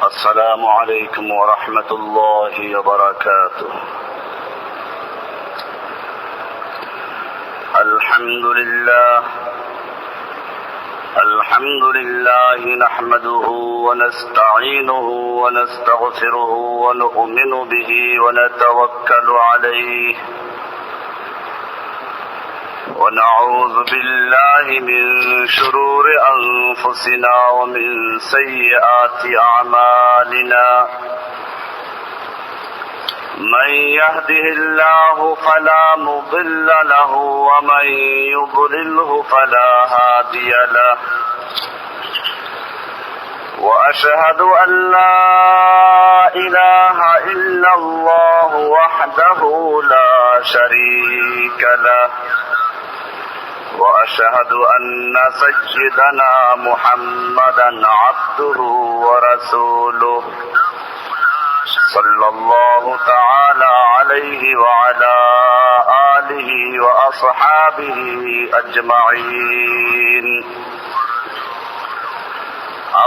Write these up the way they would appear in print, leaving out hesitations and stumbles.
السلام عليكم ورحمة الله وبركاته. الحمد لله نحمده ونستعينه ونستغفره ونؤمن به ونتوكل عليه ونعوذ بالله من شرور أنفسنا ومن سيئات أعمالنا. من يهده الله فلا مضل له ومن يضلله فلا هادي له. وأشهد أن لا إله إلا الله وحده لا شريك له. وأشهد أن سيدنا محمدا عبده ورسوله صلى الله تعالى عليه وعلى آله وأصحابه أجمعين.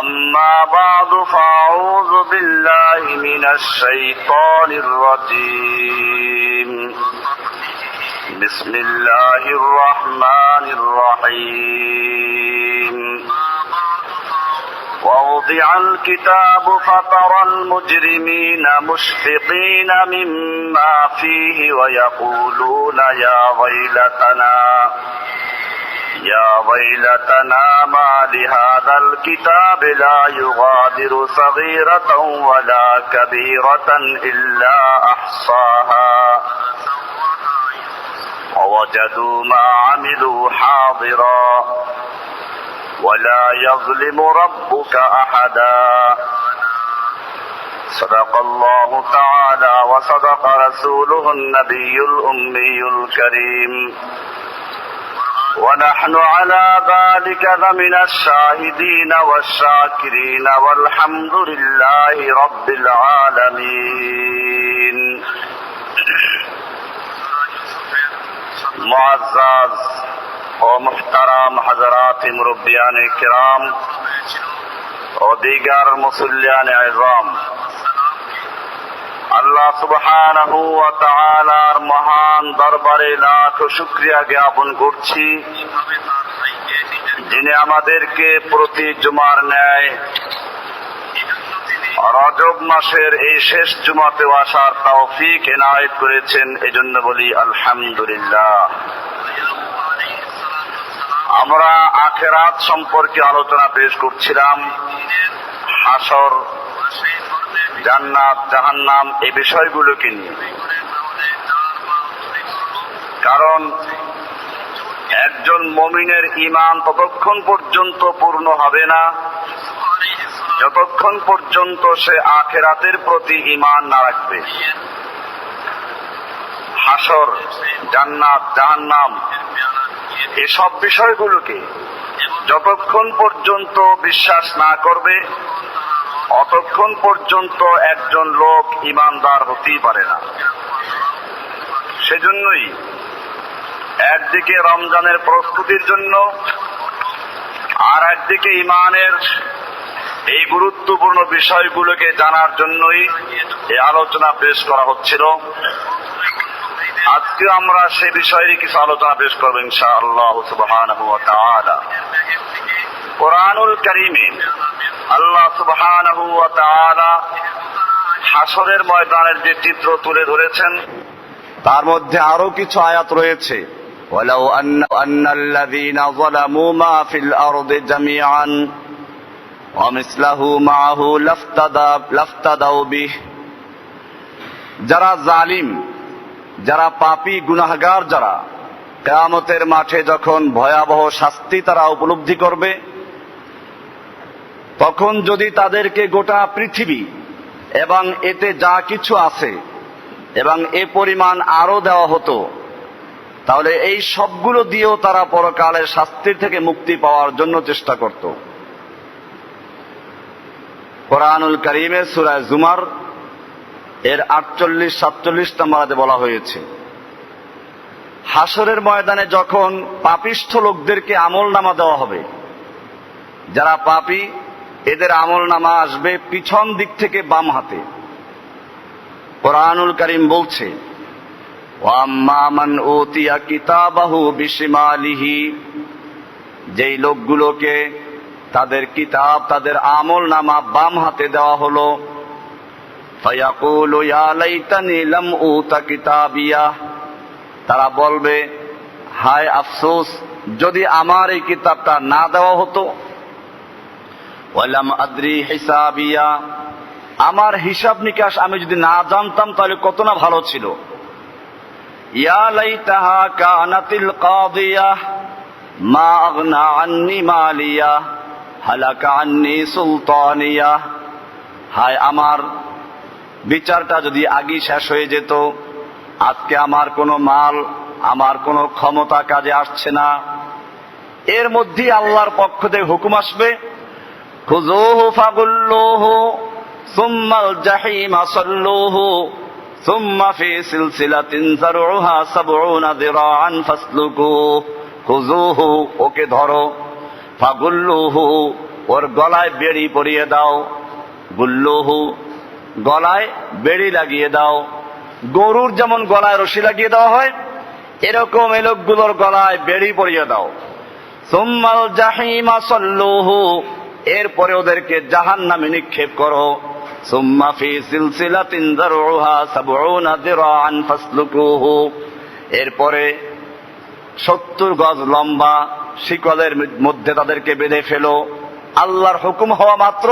أما بعد فأعوذ بالله من الشيطان الرجيم. بسم الله الرحمن الرحيم. ووضع الكتاب فترى المجرمين مشفقين مما فيه ويقولون يا ويلتنا ما لهذا الكتاب لا يغادر صغيرة ولا كبيرة إلا أحصاها ووجدوا ما عملوا حاضرا ولا يظلم ربك أحدا. صدق الله تعالى وصدق رسوله النبي الأمي الكريم. ونحن على ذلك لمن الشاهدين والشاكرين والحمد لله رب العالمين. মুআজ্জাজ ও মুহতারাম হযরত মুরব্বিয়ান কিরাম ও দিগার মুসল্লিয়ান আযম, আল্লাহ সুবহানাহু ওয়া তাআলার মহান দরবারে লাখ শুকরিয়া জ্ঞাপন করছি, যিনি আমাদেরকে প্রতি জুমার ন্যায় রজব মাসের এই শেষ জুমাতে আসার তৌফিক এনায়েত করেছেন। এজন্য বলি আলহামদুলিল্লাহ। আমরা আখিরাত সম্পর্কে আলোচনা পেশ করছিলাম। হাসর, জান্নাত, জাহান্নাম এই বিষয়গুলোকে নিয়ে। কারণ একজন মুমিনের ঈমান ততক্ষণ পর্যন্ত পূর্ণ হবে না যতক্ষণ পর্যন্ত সে আখিরাতের প্রতি ঈমান না রাখবে। হাসর, জান্নাত, জাহান্নাম এসব বিষয়গুলোকে যতক্ষণ পর্যন্ত বিশ্বাস না করবে অতক্ষণ পর্যন্ত একজন লোক ঈমানদার হতেই পারে না। সেজন্যই একদিকে রমজানের প্রস্তুতির জন্য আর একদিকে ঈমানের এই গুরুত্বপূর্ণ বিষয়গুলোকে জানার জন্যই এই আলোচনা পেশ করা হচ্ছিল। আজকে আমরা সে বিষয়েরই কিছু আলোচনা পেশ করব ইনশাআল্লাহ সুবহানাহু ওয়া তাআলা। কোরআনুল কারীমে আল্লাহ সুবহানাহু ওয়া তাআলা হাসরের ময়দানের যে চিত্র তুলে ধরেছেন তার মধ্যে আরো কিছু আয়াত রয়েছে। ওয়ালাউ আন্নাল্লাযীনা যালামু মা ফিল আরদি জামিআন ওয়ামিসলাহু মাআহু লাফতাদাউ বিহ। যারা জালিম, যারা পাপী, গুনাহগার, যারা কিয়ামতের মাঠে যখন ভয়াবহ শাস্তি তারা উপলব্ধি করবে, তখন যদি তাদেরকে গোটা পৃথিবী এবং এতে যা কিছু আছে এবং এ পরিমাণ আরো দেওয়া হতো, তাহলে এই সবগুলো দিয়েও তারা পরকালের শাস্তির থেকে মুক্তি পাওয়ার জন্য চেষ্টা করত। কোরআনুল কারীমে সূরা জুমার এর 48-47 নম্বর আয়াতে বলা হয়েছে, হাসরের ময়দানে যখন পাপিষ্ঠ লোকদেরকে আমলনামা দেওয়া হবে, যারা পাপী এদের আমলনামা আসবে পিছন দিক থেকে বাম হাতে। কোরআনুল কারীম বলছে, ওয়াম্মা মান উতিয়া কিতাবাহু বিশিমালিহি, যেই লোকগুলোকে তাদের কিতাব, তাদের আমলনামা বাম হাতে দেওয়া হলো, ফায়াকুলু ইয়া লাইতানি লাম উতা কিতাবিয়া, তারা বলবে হায় আফসোস যদি আমার এই কিতাবটা না দেওয়া হতো। ওয়ালাম আদরি হিসাবিয়া, আমার হিসাব নিকাশ আমি যদি না জানতাম তাহলে কত না ভালো ছিল। ইয়া লাইতাহা কানাতিল কাদিয়া মা আগনা আন্নি মালিয়া হালাকা আন্নি সুলতানিয়া, হায় আমার বিচারটা যদি আগে শেষ হয়ে যেত, আজকে আমার কোনো মাল, আমার কোনো ক্ষমতা কাজে আসছে না। এর মধ্যে আল্লাহর পক্ষ থেকে হুকুম আসবে, খুযুহু ফাগুল্লুহু সুম্মাল জাহিমা সাল্লুহু সুম্মা ফি সিলসিলাতিন যারউহা ৭০ যিরাআন ফাসলুকুহু, খুযুহু ওকে ধরো, ফাগুল্লুহু ওর গলায় বেড়ি পরিয়ে দাও, গুল্লুহু গলায় বেড়ি লাগিয়ে দাও। গরুর যেমন গলায় রশি লাগিয়ে দেওয়া হয়, এরকম এই লোকগুলোর গলায় বেড়ি পরিয়ে দাও। সুম্মাল জাহিমা সাল্লুহু, এরপরে ওদেরকে জাহান্নামে নিক্ষেপ করো। সুম্মা ফি সিলসিলাতিন যারউহা ৭০ যিরাআন ফাসলুকুহু, এরপরে ৭০ গজ লম্বা শিকলের মধ্যে তাদেরকে বেঁধে ফেলো। আল্লাহর হুকুম হওয়া মাত্র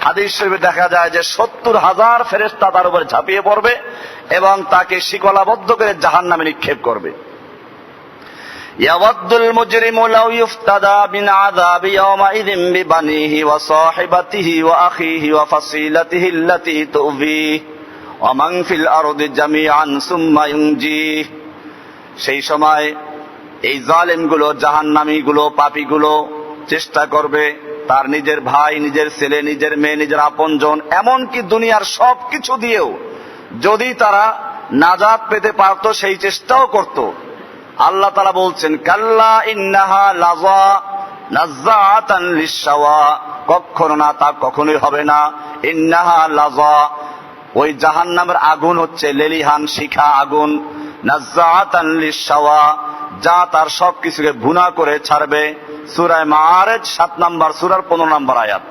হাদিস শরীফে দেখা যায় যে ৭০,০০০ ফেরেশতা তার উপরে ঝাঁপিয়ে পড়বে এবং তাকে শিকলাবদ্ধ করে জাহান্নামে নিক্ষেপ করবে। ইয়াওয়াদ্দুল মুজরিমু লাউ ইফতাদা মিন আযাবি ইয়াওমাইযিন বিবানিহি ওয়া সাহিবাতিহি ওয়া আখিহি ওয়া ফাসিলাতিহি আল্লাতী তুযিহি ওয়া মান ফিল আরদি জামিআন সুম্মা ইউনজিহি, সেই সময় এই জালেমগুলো, জাহান্নামীগুলো, পাপীগুলো চেষ্টা করবে তার নিজের ভাই, নিজের ছেলে, নিজের মেয়ে, নিজের আপনজন, এমনকি দুনিয়ার সবকিছু দিয়েও যদি তারা নাজাত পেতে পারত সেই চেষ্টাও করত। আল্লাহ তাআলা বলছেন, কাল্লা ইন্নাহা লাযা নাযাআতান লিশ-শাওয়া, কখনো না, তা কখনোই হবে না। ইন্নাহা লাযা, ওই জাহান্নামের আগুন হচ্ছে লেলিহান শিখা আগুন। নাযাআতান লিশ-শাওয়া, যা তার সবকিছুকে ভুনা করে ছাড়বে। সূরা মাআরিজ ৭ নম্বর সূরার ১৫ নম্বর আয়াত।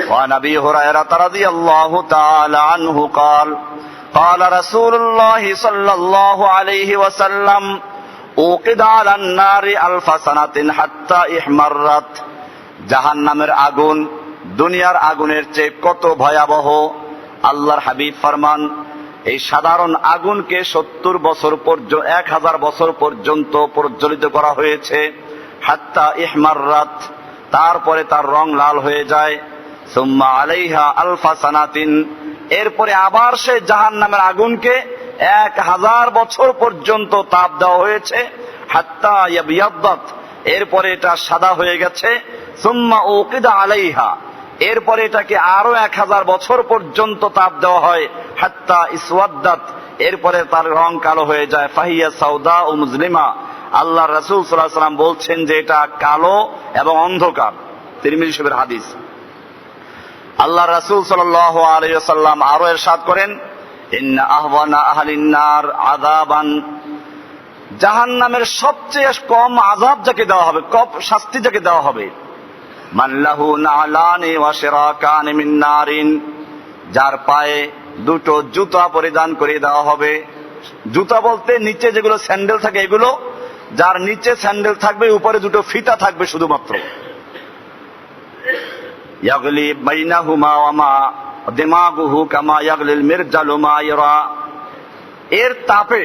ওয়া নবী হুরায়রা রাদিয়াল্লাহু তাআলা আনহু قال قال رسول الله صلى الله عليه وسلم اوقد على النار الف سنه حتى احمرت, জাহান্নামের আগুন দুনিয়ার আগুনের চেয়ে কত ভয়াবহ। আল্লাহর হাবিব ফরমান, এই সাধারণ আগুনকে ৭০ বছর পর্যন্ত, ১০০০ বছর পর্যন্ত প্রজ্বলিত করা হয়েছে। হাত্তা ইহমাররাত, তারপরে তার রং লাল হয়ে যায়। সুম্মা আলাইহা আলফা সানাতিন, এরপরে আবার সেই জাহান্নামের আগুনকে ১০০০ বছর পর্যন্ত তাপ দেওয়া হয়েছে। হাত্তা ইয়াবিয়াদ্দাত, এরপরে এটা সাদা হয়ে গেছে। সুম্মা উকিদা আলাইহা, এরপরে এটাকে আরো ১০০০ বছর পর্যন্ত তাপ দেওয়া হয়। হাত্তা ইসওয়াদ্দাত, এরপরে তার রং কালো হয়ে যায়। ফাহিয়া সাউদা ও মুজলিমা, আল্লাহ রাসূল সাল্লাল্লাহু আলাইহি ওয়াসাল্লাম বলছেন যে এটা কালো এবং অন্ধকার। তিরমিজি শরীফের হাদিস। আল্লাহ রাসূল সাল্লাল্লাহু আলাইহি ওয়াসাল্লাম আরো ইরশাদ করেন, ইন্না আহওয়ানা আহলিন নার আযাবান, জাহান্নামের সবচেয়ে কম আযাব যাকে দেওয়া হবে, কম শাস্তি যাকে দেওয়া হবে, মান লাহু নালানি ওয়া শিরাকানি মিন নারিন, যার পায়ে দুটো জুতা পরিধান করিয়ে দেওয়া হবে। জুতা বলতে নিচে যেগুলো স্যান্ডেল থাকে এগুলো, যার নিচে স্যান্ডেল থাকবে, উপরে দুটো ফিতা থাকবে শুধুমাত্র। ইয়াগলি বাইনাহুমা ওয়া মা দিমাগুহু কামা ইয়াগলিল মিরজালু মা ইরা, এর তাপে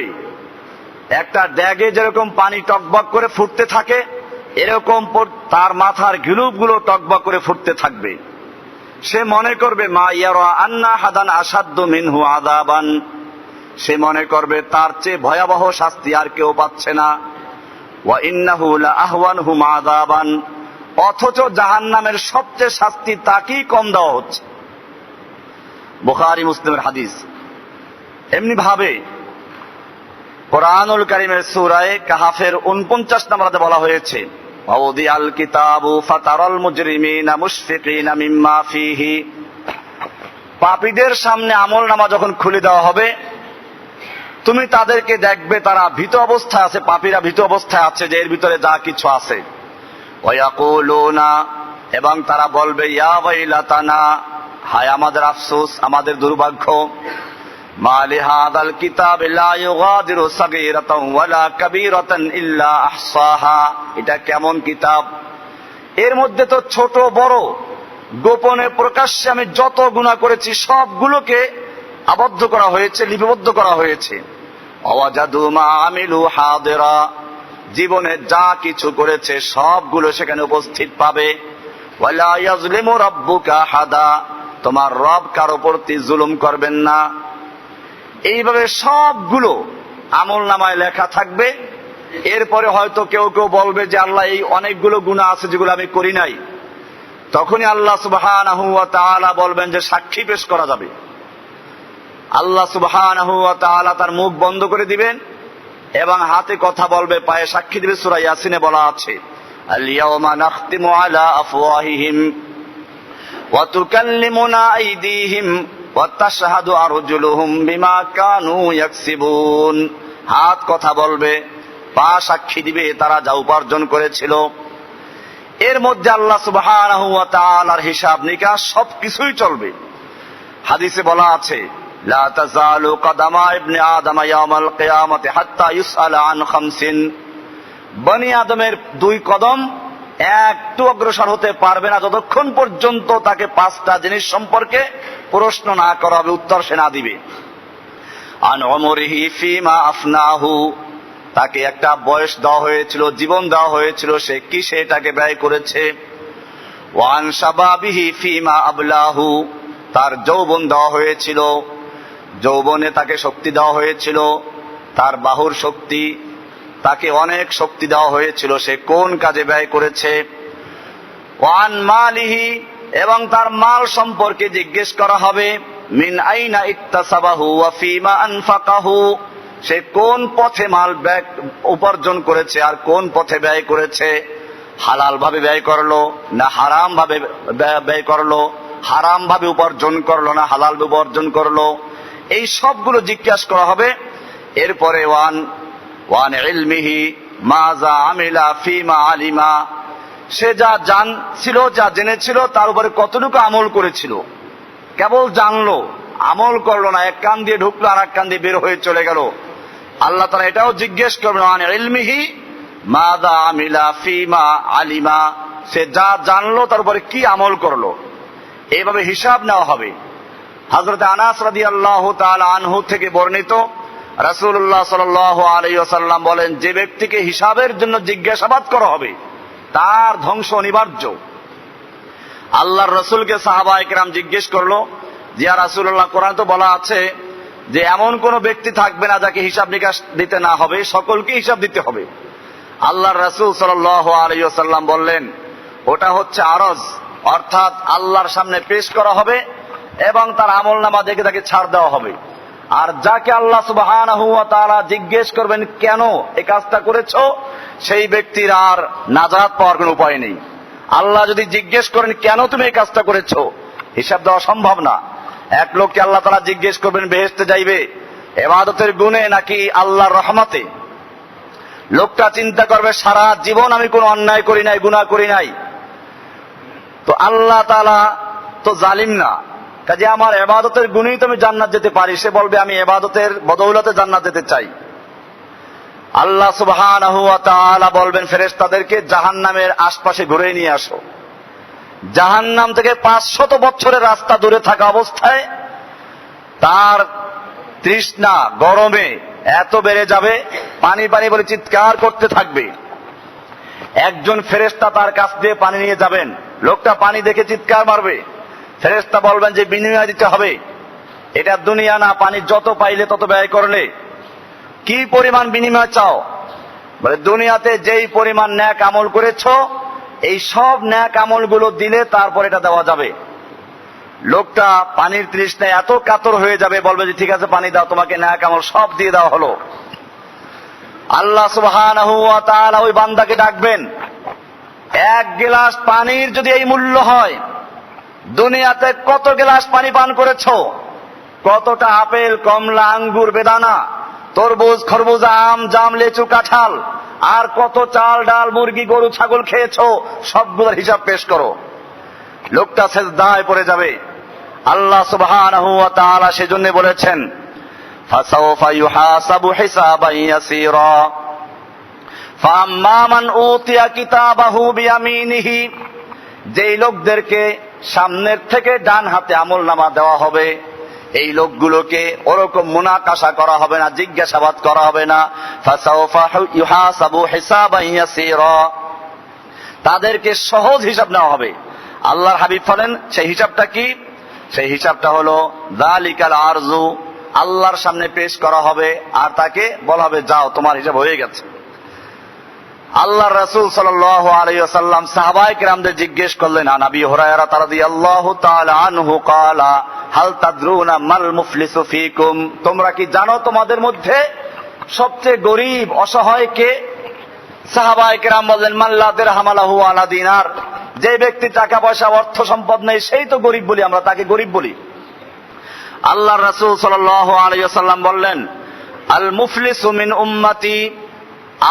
একটা ড্যাগে যেরকম পানি টকবক করে ফুটতে থাকে, এরকম তার মাথার ঘিলুপগুলো টকবক করে ফুটতে থাকবে। সে মনে করবে মা ইয়ারা আন্না হাদান আসাদ্দু মিনহু আযাবান, সে মনে করবে তার চেয়ে ভয়াবহ শাস্তি আর কেউ পাচ্ছে না। ওয়া ইন্নাহু লা আহওয়ানহুম আযাবান, অথচ জাহান্নামের সবচেয়ে শাস্তি তাকেই কম দেওয়া হচ্ছে। বুখারী মুসলিমের হাদিস। এমনি ভাবে কোরআনুল কারীমের সূরা কাহাফের ৪৯ নম্বরে বলা হয়েছে, ওয়াউদিআল কিতাবু ফাতারাল মুজরিমিনা মুশফিকিনা মিম্মা ফীহি। পাপীদের সামনে আমলনামা যখন খুলে দেওয়া হবে, তুমি তাদেরকে দেখবে তারা ভীত অবস্থায় আছে, পাপীরা ভীত অবস্থায় আছে যে এর ভিতরে যা কিছু আছে। ওয়ায়াকুলুনা, এবং তারা বলবে ইয়া ওয়াইলাতানা, হায় আমাদের আফসোস, আমাদের দুর্ভাগ্য। মা লিহাযাল কিতাবি লা ইউগাদিরু সাগীরাতান ওয়ালা কাবীরাতান ইল্লা আহসাহা। এটা কেমন কিতাব, এর মধ্যে তো ছোট বড় গোপনে প্রকাশ্যে আমি যত গুনাহ করেছি সবগুলোকে আবদ্ধ করা হয়েছে, লিপিবদ্ধ করা হয়েছে। ওয়াজাদু মা আমিলু হাদিরা, জীবনে যা কিছু করেছে সবগুলো সেখানে উপস্থিত পাবে। ওয়ালা ইয়াজলিমু রাব্বুকা আহাদা, তোমার রব কারো প্রতি জুলুম করবেন না। এইভাবে সবগুলো আমলনামায় লেখা থাকবে। এরপরে হয়তো কেউ কেউ বলবে যে আল্লাহ এই অনেকগুলো গুনাহ আছে যেগুলো আমি করি নাই, তখনই আল্লাহ সুবহানাহু ওয়া তাআলা বলবেন যে সাক্ষী পেশ করা যাবে। আল্লাহ সুবহানাহু ওয়া তাআলা তার মুখ বন্ধ করে দিবেন এবং হাতে কথা বলবে, পায়ে সাক্ষী দিবে। সূরা ইয়াসিনে বলা আছে আল ইয়াওমা নাখতিমু আলা আফওয়াহিহিম ওয়া তুকাল্লিমুনা আইদিহিম ওয়া তাশহাদু আরজুলুহুম বিমা কানু ইয়াকসিবুন। হাত কথা বলবে, পা সাক্ষী দিবে তারা যা উপার্জন করেছিল। এর মধ্যে আল্লাহ সুবহানাহু ওয়া তাআলার হিসাব নিকাশ সবকিছুই চলবে। হাদিসে বলা আছে লা তাযালু কদামা ইবনে আদম ইয়াউমাল কিয়ামাতি হাত্তা ইউসআলা আন খামসিন। বনি আদমের দুই কদম একটু অগ্রসর হতে পারবে না যতক্ষণ পর্যন্ত তাকে পাঁচটা জিনিস সম্পর্কে প্রশ্ন না করা হবে, উত্তর সে না দিবে। আন উমরিহি ফীমা আফনাহু, তাকে একটা বয়স দেওয়া হয়েছিল, জীবন দেওয়া হয়েছিল, সে কিসে এটাকে ব্যয় করেছে। ওয়ান শাবাবিহি ফীমা আবলাহু, তার যৌবন দেওয়া হয়েছিল, যৌবনে তাকে শক্তি দেওয়া হয়েছিল, তার বাহুর শক্তি, তাকে অনেক শক্তি দেওয়া হয়েছিল, সে কোন কাজে ব্যয় করেছে। ওয়ান মালিহি, এবং তার মাল সম্পর্কে জিজ্ঞেস করা হবে। মিন আইনা ইকতাসাবাহু ওয়া ফীমা আনফাকাহু, সে কোন পথে মাল উপার্জন করেছে আর কোন পথে ব্যয় করেছে। হালাল ভাবে ব্যয় করলো না হারাম ভাবে ব্যয় করলো, হারাম ভাবে উপার্জন করলো না হালাল ভাবে উপার্জন করলো, এই সবগুলো জিজ্ঞাসা করা হবে। এরপরে ওয়ান ইলমিহি মাজা আমিলা ফীমা আলিমা, সে যা জানছিল, যা জেনেছিল তার উপরে কতটুকু আমল করেছিল। কেবল জানলো, আমল করলো না, এক কান দিয়ে ঢুকলো আর এক কান দিয়ে বের হয়ে চলে গেল। আল্লাহ তাআলা এটাও জিজ্ঞেস করবেন ওয়ান ইলমিহি মাজা আমিলা ফীমা আলিমা, সে যা জানলো তার উপরে কি আমল করলো। এইভাবে হিসাব নেওয়া হবে। হযরত আনাস রাদিয়াল্লাহু তাআলা আনহু থেকে বর্ণিত, রাসূলুল্লাহ সাল্লাল্লাহু আলাইহি ওয়াসাল্লাম বলেন, যে ব্যক্তিকে হিসাবের জন্য জিজ্ঞাসাবাদ করা হবে তার ধ্বংস অনিবার্য। আল্লাহর রাসূলকে সাহাবায়ে কেরাম জিজ্ঞেস করলো যে ইয়া রাসূলুল্লাহ, কোরআনে তো বলা আছে যে এমন কোন ব্যক্তি থাকবে না যাকে হিসাব নিকাশ দিতে না হবে, সকলকে হিসাব দিতে হবে। আল্লাহর রাসূল সাল্লাল্লাহু আলাইহি ওয়াসাল্লাম বললেন, ওটা হচ্ছে আরজ, অর্থাৎ আল্লাহর সামনে পেশ করা হবে এবং তার আমলনামা দেখে তাকে ছাড় দেওয়া হবে। আর যাকে আল্লাহ সুবহানাহু ওয়া তাআলা জিজ্ঞেস করবেন কেন এই কাজটা করেছো, সেই ব্যক্তির আর নাজাত পাওয়ার কোনো উপায় নেই। আল্লাহ যদি জিজ্ঞেস করেন কেন তুমি এই কাজটা করেছো, হিসাব দেওয়া সম্ভব না। এক লোককে আল্লাহ তাআলা জিজ্ঞেস করবেন বেহেশতে যাইবে ইবাদতের গুণে নাকি আল্লাহর রহমতে, লোকটা চিন্তা করবে সারা জীবন আমি কোনো অন্যায় করি নাই, গুনাহ করি নাই। তো আল্লাহ তাআলা তো জালিম না, কাজে আমার ইবাদতের গুণেই তো আমি জান্নাত যেতে পারি। সে বলবে আমি ইবাদতের বদৌলতে জান্নাত যেতে চাই। আল্লাহ সুবহানাহু ওয়া তাআলা বলবেন ফেরেশতাদেরকে জাহান্নামের আশপাশে ঘুরে নিয়ে আসো। জাহান্নাম থেকে 500 বছরের রাস্তা দূরে থাকা অবস্থায় তার তৃষ্ণা গরমে এত বেড়ে যাবে, পানি পানি বলে চিৎকার করতে থাকবে। একজন ফেরেশতা তার কাছ দিয়ে পানি নিয়ে যাবেন, লোকটা পানি দেখে চিৎকার মারবে। ফেরেশতা বলবেন যে বিনিময় দিতে হবে, এটা দুনিয়া না, পানি যত পাইলে তত ব্যয় করলে। কি পরিমাণ বিনিময় চাও? বলে দুনিয়াতে যেই পরিমাণ ন্যাক আমল করেছো এই সব ন্যাক আমলগুলো দিলে তারপর এটা দেওয়া যাবে। লোকটা পানির তৃষ্ণায় এত কাতর হয়ে যাবে, বলবে যে ঠিক আছে পানি দাও, তোমাকে ন্যাক আমল সব দিয়ে দেওয়া হলো। আল্লাহ সুবহানাহু ওয়া তাআলা ওই বান্দাকে ডাকবেন, এক গ্লাস পানির যদি এই মূল্য হয়, দুনিয়াতে কত গ্লাস পানি পান করেছো, কতটা আপেল, কমলা, আঙ্গুর, বেদানা, তরমুজ, খরবুজা, আম, জাম, লেচু, কাঁঠাল, আর কত চাল, ডাল, মুরগি, গরু, ছাগল খেয়েছো, সবগুলোর হিসাব পেশ করো। লোকটা সিজদায় পড়ে যাবে। আল্লাহ সুবহানাহু ওয়া তাআলা সেজন্য বলেছেন, ফাসাওফা ইউহাসাবু হিসাবান ইয়াসীরা ফাআম্মা মান উতিয়া কিতাবাহু বিয়ামিনিহি, যেই লোকদেরকে সামনের থেকে ডান হাতে আমলনামা দেওয়া হবে, এই লোকগুলোকে ওরকম মুনাকাশা করা হবে না, জিজ্ঞাসাবাদ করা হবে না। ফাসাওফা ইউহাসাবু হিসাবান ইয়াসীরা, তাদেরকে সহজ হিসাব নেওয়া হবে। আল্লাহর হাবিব বলেন, সেই হিসাবটা কি? সেই হিসাবটা হলো যালিকাল আরজু, আল্লাহর সামনে পেশ করা হবে, আর তাকে বলা হবে, যাও তোমার হিসাব হয়ে গেছে। আল্লাহর রাসূল সাল্লাল্লাহু আলাইহি ওয়াসাল্লাম সাহাবায়ে কেরামদের জিজ্ঞেস করলেন, আন আবি হুরায়রা রাদিয়াল্লাহু তাআলা আনহু ক্বালা হাল তাদরুনা মাল মুফলিসু ফীকুম, তোমরা কি জানো তোমাদের মধ্যে সবচেয়ে গরীব অসহায় কে? সাহাবায়ে কেরাম বললেন, মান লা দিরহাম লাহু ওয়ালা দিনার, যে ব্যক্তি টাকা পয়সা অর্থ সম্পদ নেই সেই তো গরীব বলি, আমরা তাকে গরীব বলি। আল্লাহর রাসূল সাল্লাল্লাহু আলাইহি ওয়াসাল্লাম বললেন, আল মুফলিসু মিন উম্মতি,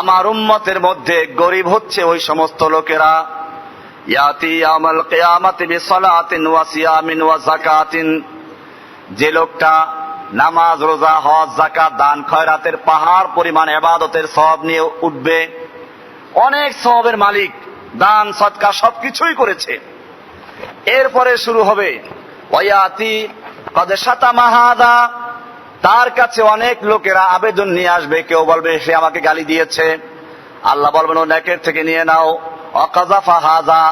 আমার উম্মতের মধ্যে গরীব হচ্ছে ওই সমস্ত লোকেরা, ইয়াতি ইয়াউমাল কিয়ামাতি বিসালাতিন ওয়া সিয়ামিন ওয়া যাকাতিন, যে লোকটা নামাজ, রোজা, হজ, যাকাত, দান, খয়রাতের পাহাড় পরিমাণ ইবাদতের সওয়াব নিয়ে উঠবে, অনেক সওয়াবের মালিক, দান সদকা সবকিছুই করেছে। এরপরে শুরু হবে ওয়ায়াতি কদ শাতামা হাযা, তার কাছে অনেক লোকেরা আবেদন নিয়ে আসবে, কেউ বলবে সে আমাকে গালি দিয়েছে, আল্লাহ বলবেন ও নেকের থেকে নিয়ে নাও। অকাযাফা হাযা,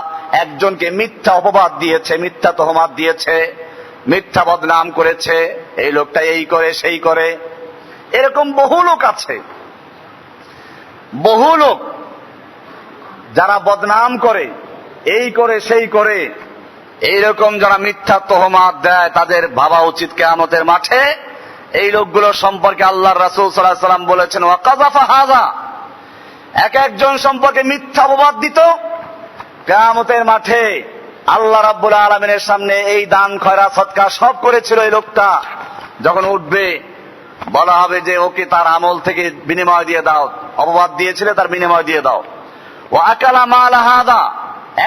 একজনকে মিথ্যা অপবাদ দিয়েছে, মিথ্যা তহমাত দিয়েছে, মিথ্যা বদনাম করেছে, এই লোকটা এই করে সেই করে। এরকম বহু লোক আছে, বহু লোক যারা বদনাম করে, এই করে সেই করে, এইরকম যারা মিথ্যা তহমাত দেয়, তাদের ভাবা উচিত কিয়ামতের মাঠে এই লোকগুলো সম্পর্কে আল্লাহর রাসূল সাল্লাল্লাহু আলাইহি ওয়াসাল্লাম বলেছেন, ওয়াকাযাফা হাযা, এক একজন সম্পর্কে মিথ্যা অপবাদ দিত, কিয়ামতের মাঠে আল্লাহ রাব্বুল আলামিনের সামনে এই দান, খয়রাত, সদকা সব করেছিল এই লোকটা, যখন উঠবে বলা হবে যে ওকে তার আমল থেকে বিনিময় দিয়ে দাও, অপবাদ দিয়েছিলে তার বিনিময় দিয়ে দাও। ওয়া আকালা মাল হাযা,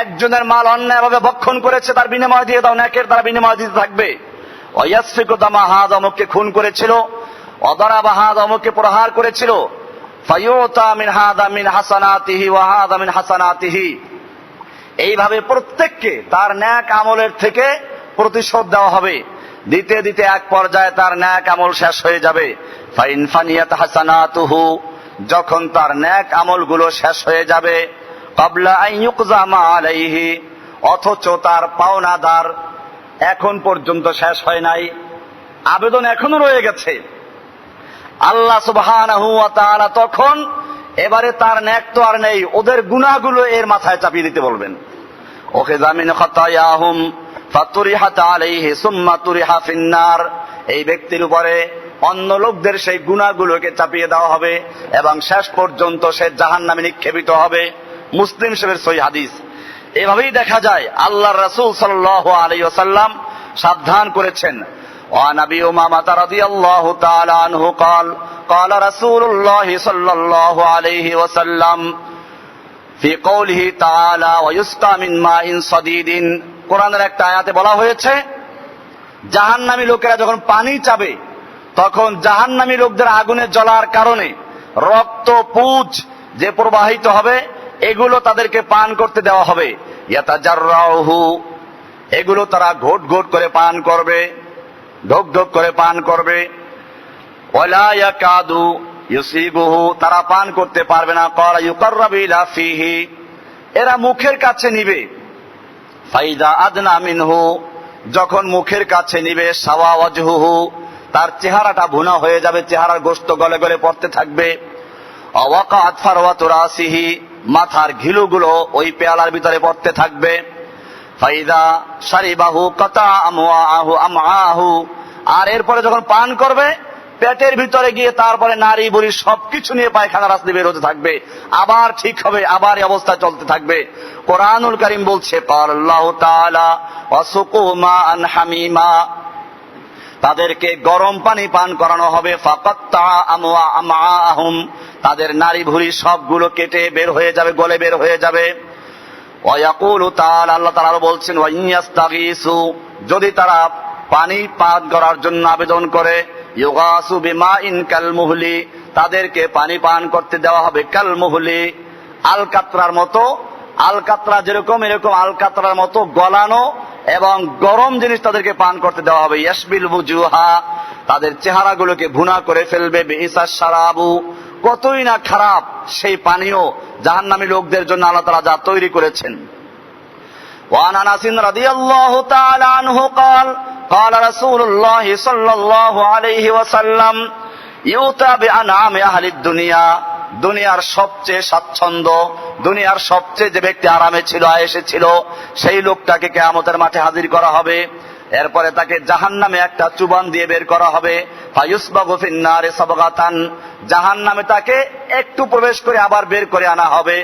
একজনের মাল অন্যায়ভাবে ভক্ষণ করেছে, তার বিনিময় দিয়ে দাও, নেকের তারা বিনিময় দিতে থাকবে। ওয়া ইয়াসফিকু দামা হাযা, অমুককে খুন করেছিল, ওয়াদারাবা হাযা, অমুককে প্রহার করেছিল, ফায়ুতা মিন হাযা মিন হাসানাতিহি ওয়া হাযা মিন হাসানাতিহি, এইভাবে প্রত্যেককে তার ন্যাক আমলের থেকে প্রতিশোধ দেওয়া হবে। দিতে দিতে এক পর্যায়ে তার ন্যাক আমল শেষ হয়ে যাবে। ফাইন ফানিয়াত হাসানাতুহু, যখন তার ন্যাক আমলগুলো শেষ হয়ে যাবে, ক্বাবলা আন ইউকযা মা আলাইহি, অথচ তার পাওনাদার এখন পর্যন্ত শেষ হয় নাই, আবেদন এখনো রয়ে গেছে। আল্লাহ সুবহানাহু ওয়া তাআলা তখন এবারে তার ন্যাক তো আর নেই, ওদের গুনাহগুলো এর মাথায় চাপিয়ে দিতে বলবেন। ওকে জামিন খাতায়াহুম ফাতুরিহাত আলাইহি সুম্মা তুরিহা ফিন্নার, এই ব্যক্তির উপরে অন্য লোকদের সেই গুনাহগুলোকে চাপিয়ে দেওয়া হবে এবং শেষ পর্যন্ত সে জাহান্নামে নিক্ষেপিত হবে। মুসলিম শরীফের সহিহ হাদিস। এভাবেই দেখা যায় আল্লাহর রাসূল সাল্লাল্লাহু আলাইহি ওয়াসাল্লাম সাবধান করেছেন। ওয়া নবী উমামা রাদিয়াল্লাহু তাআলা আনহু قال قال رسول الله صلى الله عليه وسلم في قوله تعالى ويسقى من ماء صديد, কোরআনের একটা আয়াতে বলা হয়েছে জাহান্নামী লোকেরা যখন পানি চাবে তখন জাহান্নামী লোকদের আগুনে জ্বলার কারণে রক্ত, পুঁজ যে প্রবাহিত হবে এগুলো তাদেরকে পান করতে দেওয়া হবে। ইয়াতাজাররাহু, এগুলো তারা ঘোট ঘোট করে পান করবে, ঢোক ঢোক করে পান করবে। ওয়ালা ইয়াকাদু ইউসিবুহু, তারা পান করতে পারবে না। ক্বালা ইউকাররাবু ইলা ফিহি, এরা মুখের কাছে নিবে। ফাইদা আদনা মিনহু, যখন মুখের কাছে নিবে, সাওয়া ওয়াজহুহু, তার চেহারাটা ভুনা হয়ে যাবে, চেহারার গোশত গলে গলে পড়তে থাকবে। ওয়াকাআত ফারওয়াতু রাসিহি, মাথার ঘিলুগুলো ওই পেয়ালার ভিতরে পড়তে থাকবে। ফাইদা শারিবাহু কাতা আমওয়াহু আমআহু, আর এরপরে যখন পান করবে পেটের ভিতরে গিয়ে তারপরে নারী বুড়ি সবকিছু নিয়ে পায়খানা রাস্তায় বের হতে থাকবে, আবার ঠিক হবে, আবার এই অবস্থা চলতে থাকবে। কোরআনুল কারীম বলছে আল্লাহু তাআলা ওয়াসুকু মাআন হামিমা, তাদেরকে গরম পানি পান করানো হবে। ফাকাত্তা আমআআহুম, তাদের নারী ভুঁড়ি সবগুলো কেটে বের হয়ে যাবে, গলে বের হয়ে যাবে। ওয়া ইয়াকুলু তাআলা, আল্লাহ তাআলা আরো বলছেন ওয়া ইন্নাস্তাগীসু, যদি তারা পানি পান করার জন্য আবেদন করে, ইউগাসু বিমাইন কালমুহলি, তাদেরকে পানি পান করতে দেওয়া হবে কালমুহলি, আলকাতরার মতো। আলকাতরা যেরকম, এরকম আলকাতরার মতো গলানো এবং গরম জিনিস তাদেরকে পান করতে দেওয়া হবে। ইয়াশবিল বুজুহা, তাদের চেহারাগুলোকে ভুনা করে ফেলবে। বিইসাস শারাবু, কতই না খারাপ সেই পানীয় জাহান্নামী লোকদের জন্য আল্লাহ তাআলা যা তৈরি করেছেন। ওয়ান আনাস রাদিয়াল্লাহু তাআলা আনহু قال قال رسول الله صلى الله عليه وسلم ইউতা বিআনআমি আহলিদ দুনিয়া, দুনিয়ার সবচেয়ে স্বাচ্ছন্দ্য, দুনিয়ার সবচেয়ে যে ব্যক্তি আরামে ছিল, আয়েশে ছিল, সেই লোকটাকে কিয়ামতের মাঠে হাজির করা হবে। এরপরে তাকে জাহান্নামে একটা চুবান দিয়ে বের করা হবে। ফায়ুসবাগু ফিন্নারে সাবগাতান, জাহান্নামে তাকে একটু প্রবেশ করে আবার বের করে আনা হবে।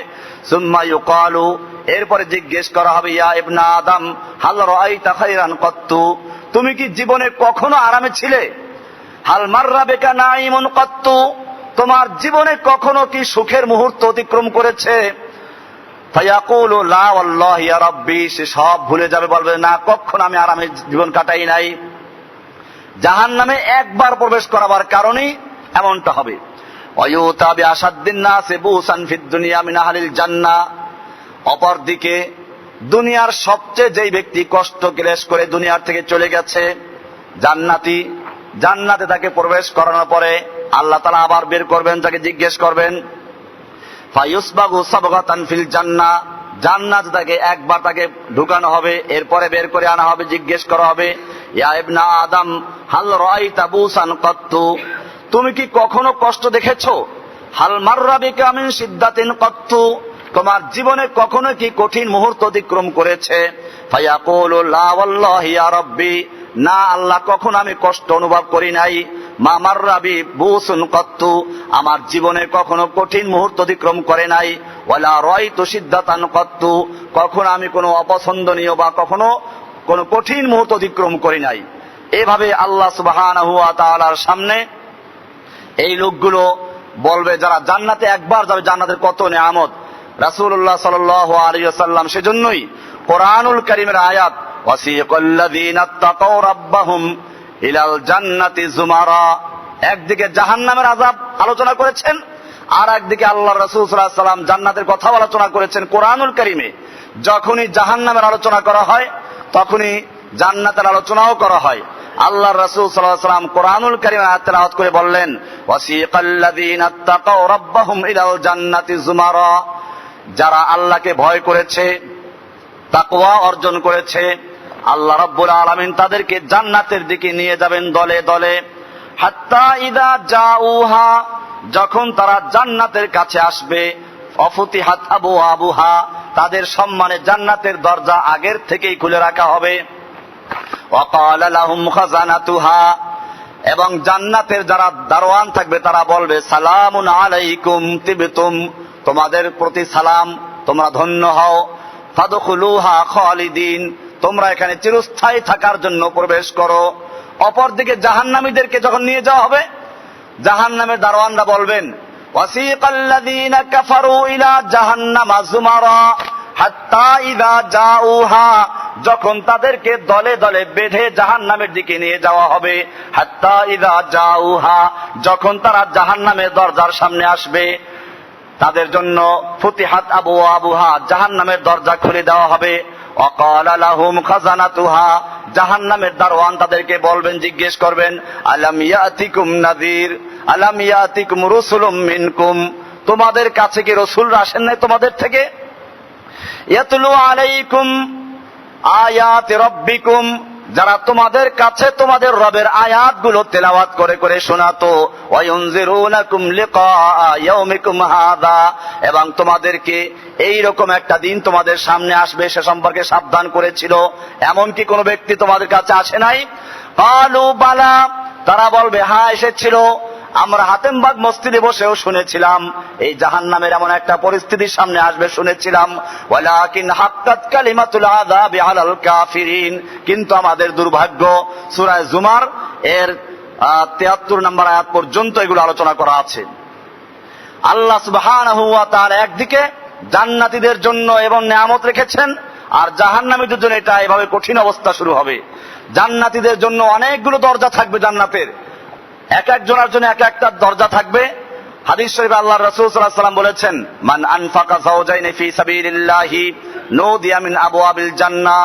সুম্মা ইউকালু, এরপরে জিজ্ঞেস করা হবে ইয়া ইবনা আদম হাল রাআইতা খায়রান কত্তু, তুমি কি জীবনে কখনো আরামে ছিলে? হাল মাররা বিকা নাঈমুন কত্তু, তোমার জীবনে কখনো কি সুখের মুহূর্ত অতিক্রম করেছে? ফায়াকুলু লা ওয়াল্লাহি ইয়া রাব্বি, সে সব ভুলে যাবে, বলবে না, কখনো আমি আরামে জীবন কাটাই নাই। জাহান্নামে একবার প্রবেশ করাবার কারণেই এমনটা হবে। ওয়ায়ুতা বিআশাদ্দিন নাসি বুসান ফিদ দুনিয়া মিন আহলিল জান্নাহ, অপরদিকে দুনিয়ার সবচেয়ে যেই ব্যক্তি কষ্ট ক্লেশ করে দুনিয়ার থেকে চলে গেছে, জান্নাতি, জান্নাতে তাকে প্রবেশ করানোর পরে আল্লাহ তাআলা আবার বের করবেন, তাকে জিজ্ঞেস করবেন। ফায়ুসবাগু সাবগাতান ফিল জান্নাহ, জান্নাতে তাকে একবার তাকে ঢুকানো হবে, এরপরে বের করে আনা হবে, জিজ্ঞেস করা হবে ইয়া ইবনা আদম হাল রাআইতা বুসান কত্তু, তুমি কি কখনো কষ্ট দেখেছো? হাল মাররা বিকা মিন শিদ্দাতিন কত্তু, তোমার জীবনে কখনো কি কঠিন মুহূর্ত অতিক্রম করেছে? ফায়াকুলু লা ওয়াল্লাহি ইয়া রাব্বি, না আল্লাহ, কখনো আমি কষ্ট অনুভব করি নাই। মা মাররা বি বুসুন কত্তু, আমার জীবনে কখনো কঠিন মুহূর্ত অতিক্রম করে নাই। ওয়ালা রাআইতু শিদ্দাতান কত্তু, কখনো আমি কোনো অপছন্দনীয় বা কখনো কোনো কঠিন মুহূর্ত অতিক্রম করি নাই। এভাবে আল্লাহ সুবহানাহু ওয়া তাআলার সামনে এই লোকগুলো বলবে, যারা জান্নাতে একবার যাবে, জান্নাতের কত নিয়ামত। রাসূলুল্লাহ সাল্লাল্লাহু আলাইহি ওয়াসাল্লাম সেজন্যই কোরআনুল কারীমের আয়াত ওয়াসিকাল্লাযীনা তাকাউ রাব্বাহুম ইলাল জান্নাতি যুমারা, একদিকে জাহান্নামের আযাব আলোচনা করেছেন, আর একদিকে আল্লাহর রাসূল সাল্লাল্লাহু আলাইহি ওয়াসাল্লাম জান্নাতের কথা আলোচনা করেছেন কোরআনুল কারীমে। যখনই জাহান্নামের আলোচনা করা হয় তখনই জান্নাতের আলোচনাও করা হয়। আল্লাহর রাসূল সাল্লাল্লাহু আলাইহি ওয়াসাল্লাম কোরআনুল কারীমের আয়াত তেলাওয়াত করে বললেন ওয়াসিকাল্লাযীনা তাকাউ রাব্বাহুম ইলাল জান্নাতি যুমারা, যারা আল্লাহকে ভয় করেছে, তাকওয়া অর্জন করেছে, আল্লাহ রাব্বুল আলামিন তাদেরকে জান্নাতের দিকে নিয়ে যাবেন দলে দলে। হাত্তা ইযা জাউহা, যখন তারা জান্নাতের কাছে আসবে, অফুতিহাত আবওয়াবুহা, তাদের সম্মানে জান্নাতের দরজা আগের থেকেই খুলে রাখা হবে। ওয়াকালা লাহুম খাজানাতুহা, এবং জান্নাতের যারা দারোয়ান থাকবে তারা বলবে সালামুন আলাইকুম তিবতুম, তোমাদের প্রতি সালাম, তোমরা ধন্য হও। ফাদখুলুহা খালিদিন, তোমরা এখানে চিরস্থায়ী থাকার জন্য প্রবেশ করো। অপরদিকে জাহান্নামীদেরকে যখন নিয়ে যাওয়া হবে, জাহান্নামের দারোয়ানরা বলবেন ওয়াসিকাল্লাযীনা কাফারু ইলা জাহান্নামা যুমারা হাত্তা ইযা জাউহা, যখন তাদেরকে দলে দলে বেঁধে জাহান্নামের দিকে নিয়ে যাওয়া হবে। হাত্তা ইযা জাউহা, যখন তারা জাহান্নামের দরজার সামনে আসবে, তাদের জন্য ফুতিহাত আবওয়াবুহা, জাহান্নামের দরজা খুলে দেওয়া হবে। ওয়াকালা লাহুম খাজানাতুহা, জাহান্নামের দারওয়ান তাদেরকে বলবেন, জিজ্ঞেস করবেন আলাম ইয়াতিকুম নাযীর, আলাম ইয়াতিকুম রুসুলুম মিনকুম, তোমাদের কাছে কি রাসূলরা আসেন নাই তোমাদের থেকে? ইয়াতলু আলাইকুম আয়াতি রাব্বিকুম, যারা তোমাদের কাছে তোমাদের রবের আয়াতগুলো তেলাওয়াত করে করে শোনাতো। ওয়ায়ুনজিরুনাকুম লিকা ইয়াউমিকুম হাযা, এবং তোমাদেরকে এই রকম একটা দিন তোমাদের সামনে আসবে সে সম্পর্কে সাবধান করেছিল। এমন কি কোনো ব্যক্তি তোমাদের কাছে আসে নাই? ক্বালু বালা, তারা বলবে হ্যাঁ এসেছিল, আমরা হাতেমবাগ মসজিদে বসেও শুনেছিলাম এই জাহান্নামের এমন একটা পরিস্থিতির সামনে আসবে শুনেছিলাম। ওয়ালাকিন হাক্কাত কালিমাতুল আযাবি আলাল কাফিরিন, কিন্তু আমাদের দুর্ভাগ্য সূরা জুমার এর 73 নম্বর আয়াত পর্যন্ত এগুলো আলোচনা করা আছে। আল্লাহ সুবহানাহু ওয়া তাআলা একদিকে জান্নাতীদের জন্য এবং নিয়ামত রেখেছেন, আর জাহান্নামীদের জন্য এটা এভাবে কঠিন অবস্থা শুরু হবে। জান্নাতীদের জন্য অনেকগুলো দরজা থাকবে জান্নাতের, এক একজনের জন্য এক একটা দরজা থাকবে। হাদিস শরীফে আল্লাহর রাসূল সাল্লাল্লাহু আলাইহি ওয়াসাল্লাম বলেছেন, মান আনফাকা যাওজাইনি ফি সাবিলিল্লাহি নুদিয়া মিন আবওয়াবিল জান্নাহ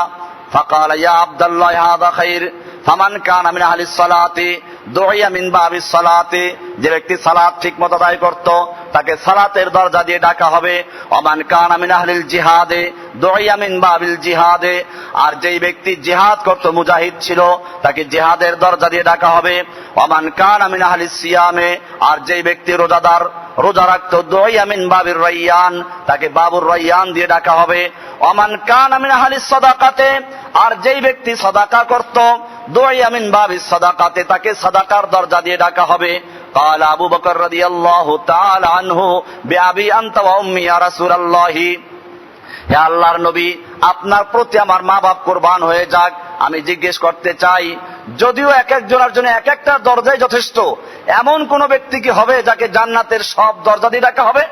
ফাকালা ইয়া আব্দুল্লাহ হাযা খাইর ফামান কানা মিন আহলিস সালাতি দুইয়া মিন বাবিস সালাতি, যে ব্যক্তি সালাত ঠিকমতো আদায় করত তাকে সালাতের দরজা দিয়ে ডাকা হবে। ওমান কানা মিন আহলিল জিহাদে দুইয়া মিন বাবিল জিহাদে, আর যেই ব্যক্তি জিহাদ করত মুজাহিদ ছিল তাকে জিহাদের দরজা দিয়ে ডাকা হবে। ওমান কানা মিন আহলিস সিয়ামে, আর যেই ব্যক্তি রোজাদার রোজা রাখত দুইয়া মিন বাবির রায়্যান, তাকে বাবুর রায়্যান দিয়ে ডাকা হবে। ওমান কানা মিন আহলিস সাদাকাতে, আর যেই ব্যক্তি সাদাকা করত দুইয়া মিন বাবিস সাদাকাতে, তাকে সাদাকার দরজা দিয়ে ডাকা হবে। قال আবু বকর রাদিয়াল্লাহু তাআলা আনহু বিআবি আনতা ওয়া উম্মি ইয়া রাসূলুল্লাহ, হে আল্লাহর নবী আপনার প্রতি আমার মা বাপ কুরবান হয়ে যাক, আমি জিজ্ঞেস করতে চাই যদিও এক একজনের জন্য এক একটা দরজাই যথেষ্ট, এমন কোন ব্যক্তি কি হবে যাকে জান্নাতের সব দরজা দিয়ে ডাকা হবে?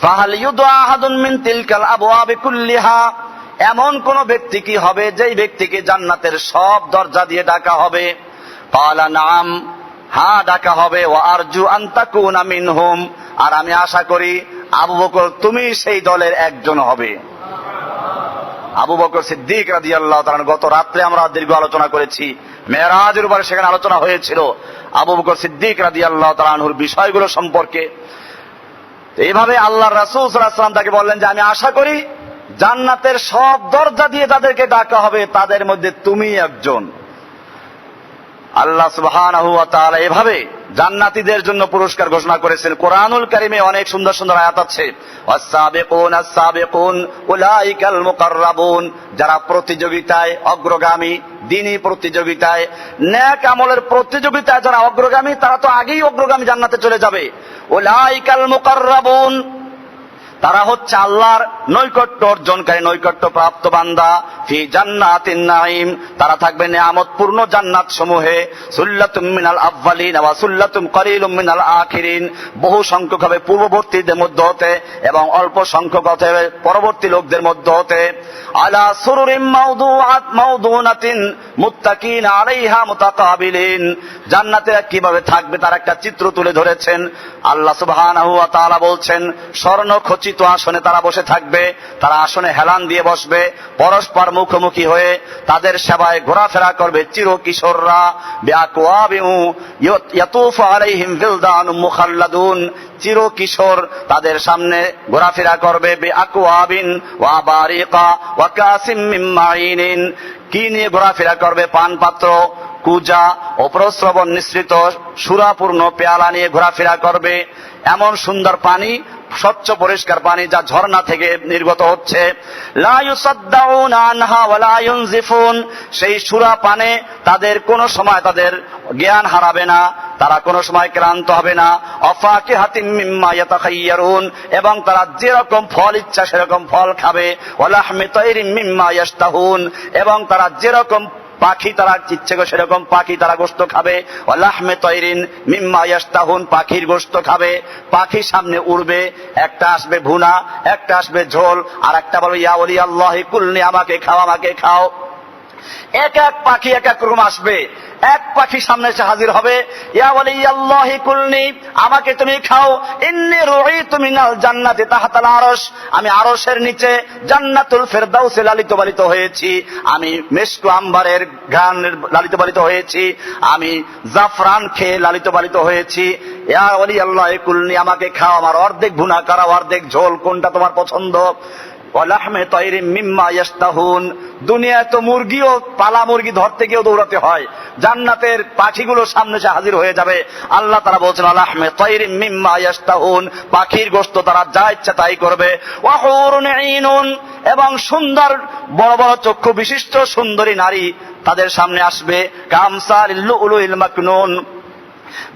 ফাহাল ইউদা আহাদুন মিন তিলকাল আবওয়াবি কুল্লিহা, এমন কোন ব্যক্তি কি হবে যেই ব্যক্তিকে জান্নাতের সব দরজা দিয়ে ডাকা হবে? ক্বালা নাম, হ্যাঁ ডাকা হবে। ওয়া আরজু আন তাকুনা মিনহুম, আর আমি আশা করি আবু বকর তুমি সেই দলের একজন হবে। আবু বকর সিদ্দিক রাদিয়াল্লাহু তাআলা, গত রাত্রে আমরা দীর্ঘ আলোচনা করেছি, মেরাজের উপরে সেখানে আলোচনা হয়েছিল আবু বকর সিদ্দিক রাদিয়াল্লাহু তাআলা আনহুর বিষয়গুলো সম্পর্কে। এইভাবে আল্লাহর রাসূল সাল্লাল্লাহু আলাইহি ওয়াসাল্লাম তাকে বললেন যে আমি আশা করি জান্নাতের সব দরজা দিয়ে তাদেরকে ডাকা হবে, তাদের মধ্যে তুমি একজন। আল্লাহ সুবহানাহু ওয়া তাআলা এভাবে জান্নাতীদের জন্য পুরস্কার ঘোষণা করেছেন। কোরআনুল কারীমে অনেক সুন্দর সুন্দর আয়াত আছে, ওয়াস-সাবিকুন আস-সাবিকুন উলাইকাল মুকাররাবুন, যারা প্রতিযোগিতায় অগ্রগামী, দ্বীনি প্রতিযোগিতায়, নেক আমলের প্রতিযোগিতায় যারা অগ্রগামী তারা তো আগেই অগ্রগামী, জান্নাতে চলে যাবে। উলাইকাল মুকাররাবুন, তারা হচ্ছে আল্লাহর নৈকট্য অর্জনকারী, নৈকট্য প্রাপ্ত বান্দা। ফি জান্নাতিন নাঈম, তারা থাকবে নিয়ামতপূর্ণ জান্নাত সমূহে। সুল্লাতুম মিনাল আউয়ালিন ওয়া সুল্লাতুম কলিলুম মিনাল আখিরিন, বহু সংখ্যক হবে পূর্ববর্তীদের মধ্য হতে এবং অল্প সংখ্যক হবে পরবর্তী লোকদের মধ্য হতে। আলা সুরুরিম মাওদুনাতিন মুত্তাকিনা আলাইহা মুতাকাবিলিন, জান্নাতে কিভাবে থাকবে তার একটা চিত্র তুলে ধরেছেন। আল্লাহ সুবহানাহু ওয়া তাআলা বলছেন স্বর্ণ খচিত আসনে তারা বসে থাকবে, তারা আসনে হেলান দিয়ে বসবে, পরস্পর মুখোমুখি হয়ে তাদের সেবায় ঘোরাফেরা করবে চির কিশোররা। বিআকওয়াবিউ ইয়াতুফু আলাইহিম বিলদানুম মুখাল্লাদুন, চির কিশোর তাদের সামনে ঘোরাফেরা করবে। বিআকওয়াবিন ওয়া বারিকা ওয়া কাসিম মিন মাইনিন, কি নিয়ে ঘোরাফেরা করবে? পান পাত্র, কুজা ও প্রস্রবণ নিঃসৃত সুরাপূর্ণ পেয়ালা নিয়ে ঘোরাফেরা করবে। এমন সুন্দর পানি, স্বচ্ছ পরিষ্কার পানি যা ঝর্ণা থেকে নির্গত হচ্ছে। লা ইউসাদ্দাউনা আনহা ওয়া লা ইউনজিফুন, সেই সুরা পানে তাদের কোনো সময় তাদের জ্ঞান হারাবে না, তারা কোনো সময় ক্লান্ত হবে না। অফাকিহাতিম মিম্মা ইয়াতাখাইয়ারুন, এবং তারা যেরকম ফল ইচ্ছা সেরকম ফল খাবে। ওয়া লাহমি তায়রিম মিম্মা ইয়াশতাহুন, এবং তারা যেরকম পাখি তারা ইচ্ছে করে সেরকম পাখি তারা গোশত খাবে। ওয়া লাহমি তায়রিন মিম্মা ইয়াশতাহুন, পাখির গোশত খাবে। পাখি সামনে উড়বে, একটা আসবে ভুনা, একটা আসবে ঝোল, আর একটা বলবে ইয়া ওলি আল্লাহি কুলনি, আমাকে খাও আমাকে খাও। এক এক পাখি এক এক রকম আসবে। এক পাখি সামনে এসে হাজির হবে, ইয়া ওলি আল্লাহি কুলনি, আমাকে তুমি খাও। ইন্নী রুইতু মিনাল জান্নাতি তাহতাল আরশ, আমি আরশের নিচে জান্নাতুল ফেরদাউসে লালিত পালিত হয়েছি। আমি মিশক আম্বারের ঘ্রাণ লালিত পালিত হয়েছি, আমি জাফরান খেয়ে লালিত পালিত হয়েছি। ইয়া ওলি আল্লাহি কুলনি, আমাকে খাও, আমার অর্ধেক ভুনা করা অর্ধেক ঝোল, কোনটা তোমার পছন্দ? ওয়ালাহমে তায়রিম মিম্মা ইয়াশতাহুন, দুনিয়ায় তো মুরগিও, পালা মুরগি ধরতে গিয়েও দৌড়াতে হয়, জান্নাতের পাখিগুলো সামনে এসে হাজির হয়ে যাবে। আল্লাহ তাআলা বলছেন ওয়ালাহমে তায়রিম মিম্মা ইয়াশতাহুন, পাখির গোশত তারা যা ইচ্ছা তাই করবে। ওয়া হুরুন ঈনুন, এবং সুন্দর বড় বড় চক্ষু বিশিষ্ট সুন্দরী নারী তাদের সামনে আসবে কামসালিল লুলুল মাকনুন,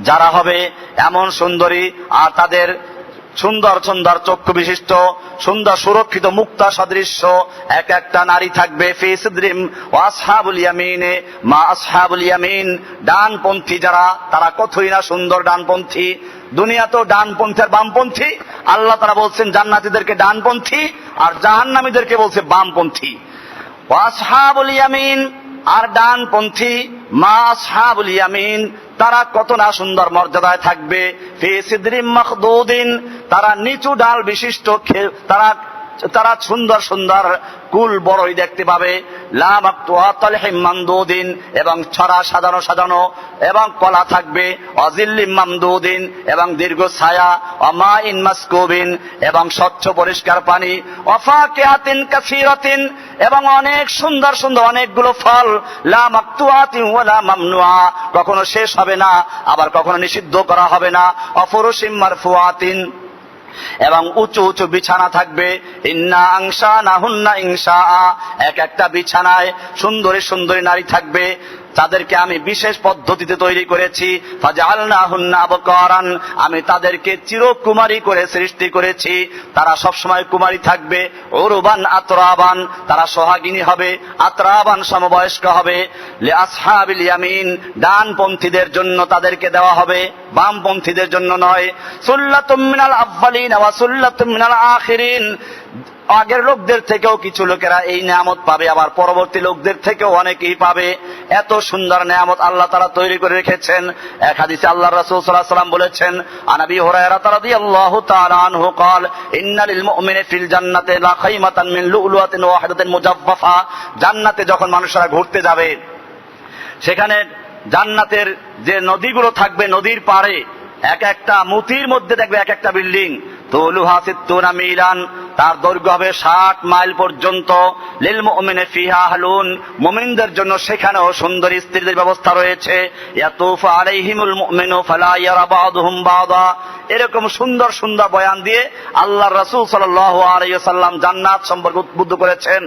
যারা হবে এমন সুন্দরী আর তাদের সুন্দর সুন্দর চক্ষু বিশিষ্ট, সুন্দর সুরক্ষিত মুক্তা সদৃশ্য এক একটা নারী থাকবে। ফি সিদরিম ওয়া আসহাবুল ইয়ামিনে মা আসহাবুল ইয়ামিন, ডানপন্থী যারা তারা কতই না সুন্দর ডানপন্থী। দুনিয়া তো ডানপন্থী আর বামপন্থী, আল্লাহ তারা বলছেন জান্নাতীদেরকে ডানপন্থী আর জাহান্নামীদেরকে বলছে বামপন্থী। ওয়া আসহাবুল ইয়ামিন, আর ডানপন্থী মা আসহাবুল ইয়ামিন, তারা কত না সুন্দর মর্যাদায় থাকবে। ফি সিদরিম মাখদুদিন, তারা নিচু ডাল বিশিষ্ট, তারা সুন্দর সুন্দর কুল বড়ই দেখতে পাবে। লা মাকতুআ তালহিম মামদুদিন, এবং ছড়া সাজানো সাজানো এবং কলা থাকবে। অজিল্লিম মামদুদিন, এবং দীর্ঘ ছায়া। অমাইন মাসকুবিন, এবং স্বচ্ছ পরিষ্কার পানি। অফাকিহাতিন কাসীরাতিন, এবং অনেক সুন্দর সুন্দর অনেকগুলো ফল। লা মাকতুআতিন ওয়ালা মামনুআ, কখনো শেষ হবে না আবার কখনো নিষিদ্ধ করা হবে না। অফুরুশিম মারফুআতিন, এবং উঁচু উঁচু বিছানা থাকবে। ইন্না আনশানাহুন্না ইনশাআ, এক একটা বিছানায় সুন্দরী সুন্দরী নারী থাকবে, তাদেরকে আমি বিশেষ পদ্ধতিতে তৈরি করেছি। ফাজআলনাহুন্না আবকারান, আমি তাদেরকে চিরকুমারী করে সৃষ্টি করেছি, তারা সবসময় কুমারী থাকবে। উরবান আতরাবান, তারা সোহাগিনী হবে। আতরাবান, সমবয়স্ক হবে। লিআসহাবিল ইয়ামিন, ডানপন্থীদের জন্য তাদেরকে দেওয়া হবে, বামপন্থীদের জন্য নয়। সুল্লাতুম মিনাল আউয়ালিন ওয়া সুল্লাতুম মিনাল আখিরিন, আগের লোকদের থেকেও কিছু লোকেরা এই নিয়ামত পাবে, আবার পরবর্তী লোকদের থেকেও অনেকেই পাবে। এত সুন্দর নিয়ামত আল্লাহ তাআলা তৈরি করে রেখেছেন। এক হাদিসে আল্লাহর রাসূল সাল্লাল্লাহু আলাইহি ওয়াসাল্লাম বলেছেন, আনাবি হুরায়রা রাদিয়াল্লাহু তাআলা আনহু قال ان للمؤمن في الجنه لا خيمه من لؤلؤه واحده مجففه, জান্নাতে যখন মানুষরা ঘুরতে যাবে, সেখানে জান্নাতের যে নদীগুলো থাকবে, নদীর পাড়ে এক একটা মুতির মধ্যে দেখবে এক একটা বিল্ডিং। তুলুহা সিত্তুনা মিলান, তার দৈর্ঘ্য হবে 60 মাইল পর্যন্ত। লিল মুমিনে ফিহা আহলুন, মুমিনদের জন্য সেখানেও সুন্দরী স্ত্রীদের ব্যবস্থা রয়েছে। ইয়াতুফু আলাইহিমুল মুমিনু ফালা ইয়ারা বা'দুহুম বা'দা, এরকম সুন্দর সুন্দর বয়ান দিয়ে আল্লাহর রাসূল সাল্লাল্লাহু আলাইহি ওয়াসাল্লাম জান্নাত সম্পর্কে উদ্বুদ্ধ করেছেন।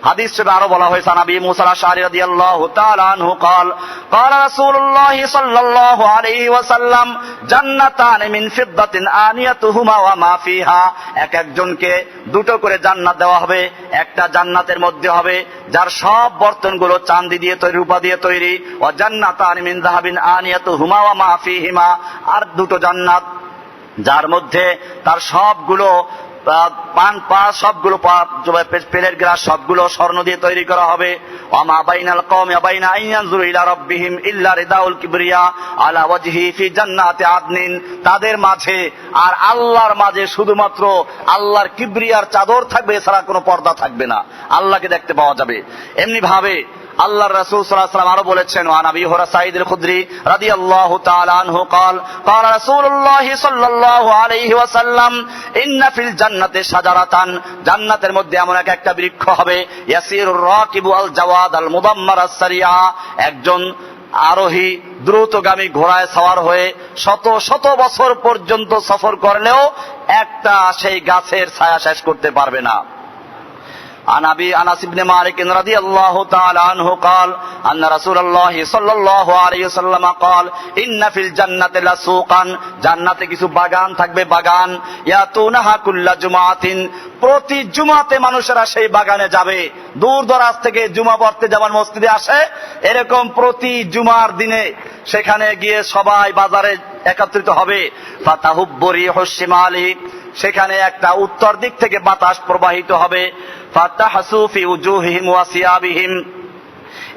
হাদিস শরীফে আরো বলা হয়েছে, নবী মুসা আশআরী রাদিয়াল্লাহু তাআলা আনহু قال قال রাসূলুল্লাহ সাল্লাল্লাহু আলাইহি ওয়াসাল্লাম জান্নাতান মিন ফিদ্দাতিন আনিয়াতুহুমা ওয়া মা ফিহা, এক একজনকে দুটো করে জান্নাত দেওয়া হবে। একটা জান্নাতের মধ্যে হবে যার সব বর্তনগুলো চাঁদি দিয়ে তৈরি, রূপা দিয়ে তৈরি। ওয়া জান্নাতান মিন যাহাবিন আনিয়াতুহুমা ওয়া মা ফিহিমা, আর দুটো জান্নাত যার মধ্যে তার সবগুলো পান পা সবগুলো পেলের গ্লাস সবগুলো স্বর্ণ দিয়ে তৈরি করা হবে। ওয়ামা বাইনাল কওমি ওয়া বাইনা আইয়ানজুরু ইলা রাব্বিহিম ইল্লা রিদাউল কিবরিয়া আলা ওয়াজহি ফি জান্নাতি আদনিন, তাদের মাঝে আর আল্লাহর মাঝে শুধুমাত্র আল্লাহর কিবরিয়ার চাদর থাকবে, এছাড়া কোনো পর্দা থাকবে না, আল্লাহকে দেখতে পাওয়া যাবে। এমনি ভাবে আল্লাহর রাসূল সাল্লাল্লাহু আলাইহি ওয়াসাল্লাম আরো বলেছেন, ওয়া নবী হুরায়রা সাঈদ আল খুদরি রাদিয়াল্লাহু তাআলা আনহু قال قال রাসূলুল্লাহ সাল্লাল্লাহু আলাইহি ওয়াসাল্লাম ইন্না ফিল জান্নাতি শাজারাতান, জান্নাতের মধ্যে এমন একটা বৃক্ষ হবে। ইয়াসিরুর রাকিবু আল জাওয়াদ আল মুদাম্মার আস-সারিয়া, একজন আরোহী দ্রুতগামী ঘোড়ায় সওয়ার হয়ে শত শত বছর পর্যন্ত সফর করলেও একটা সেই গাছের ছায়া শেষ করতে পারবে না। عن أبي أنس بن مالك رضي الله تعالى عنه قال أن رسول الله صلى الله عليه وسلم قال إن في الجنة لسوقا, জান্নাতে কিছু বাগান থাকবে, বাগান। ইয়াতুনাহা কুল্লা জুমাতিন, প্রতি জুমাতে মানুষেরা সেই বাগানে যাবে। দূর দরাজ থেকে জুমা পড়তে যেমন মসজিদে আসে, এরকম প্রতি জুমার দিনে সেখানে গিয়ে সবাই বাজারে একত্রিত হবে। ফাতাহুব্বু রিহুশ শিমালি, সেখানে একটা উত্তর দিক থেকে বাতাস প্রবাহিত হবে। ফাতাহাসু ফি উজুহিহিম ওয়া সিয়াবিহিম,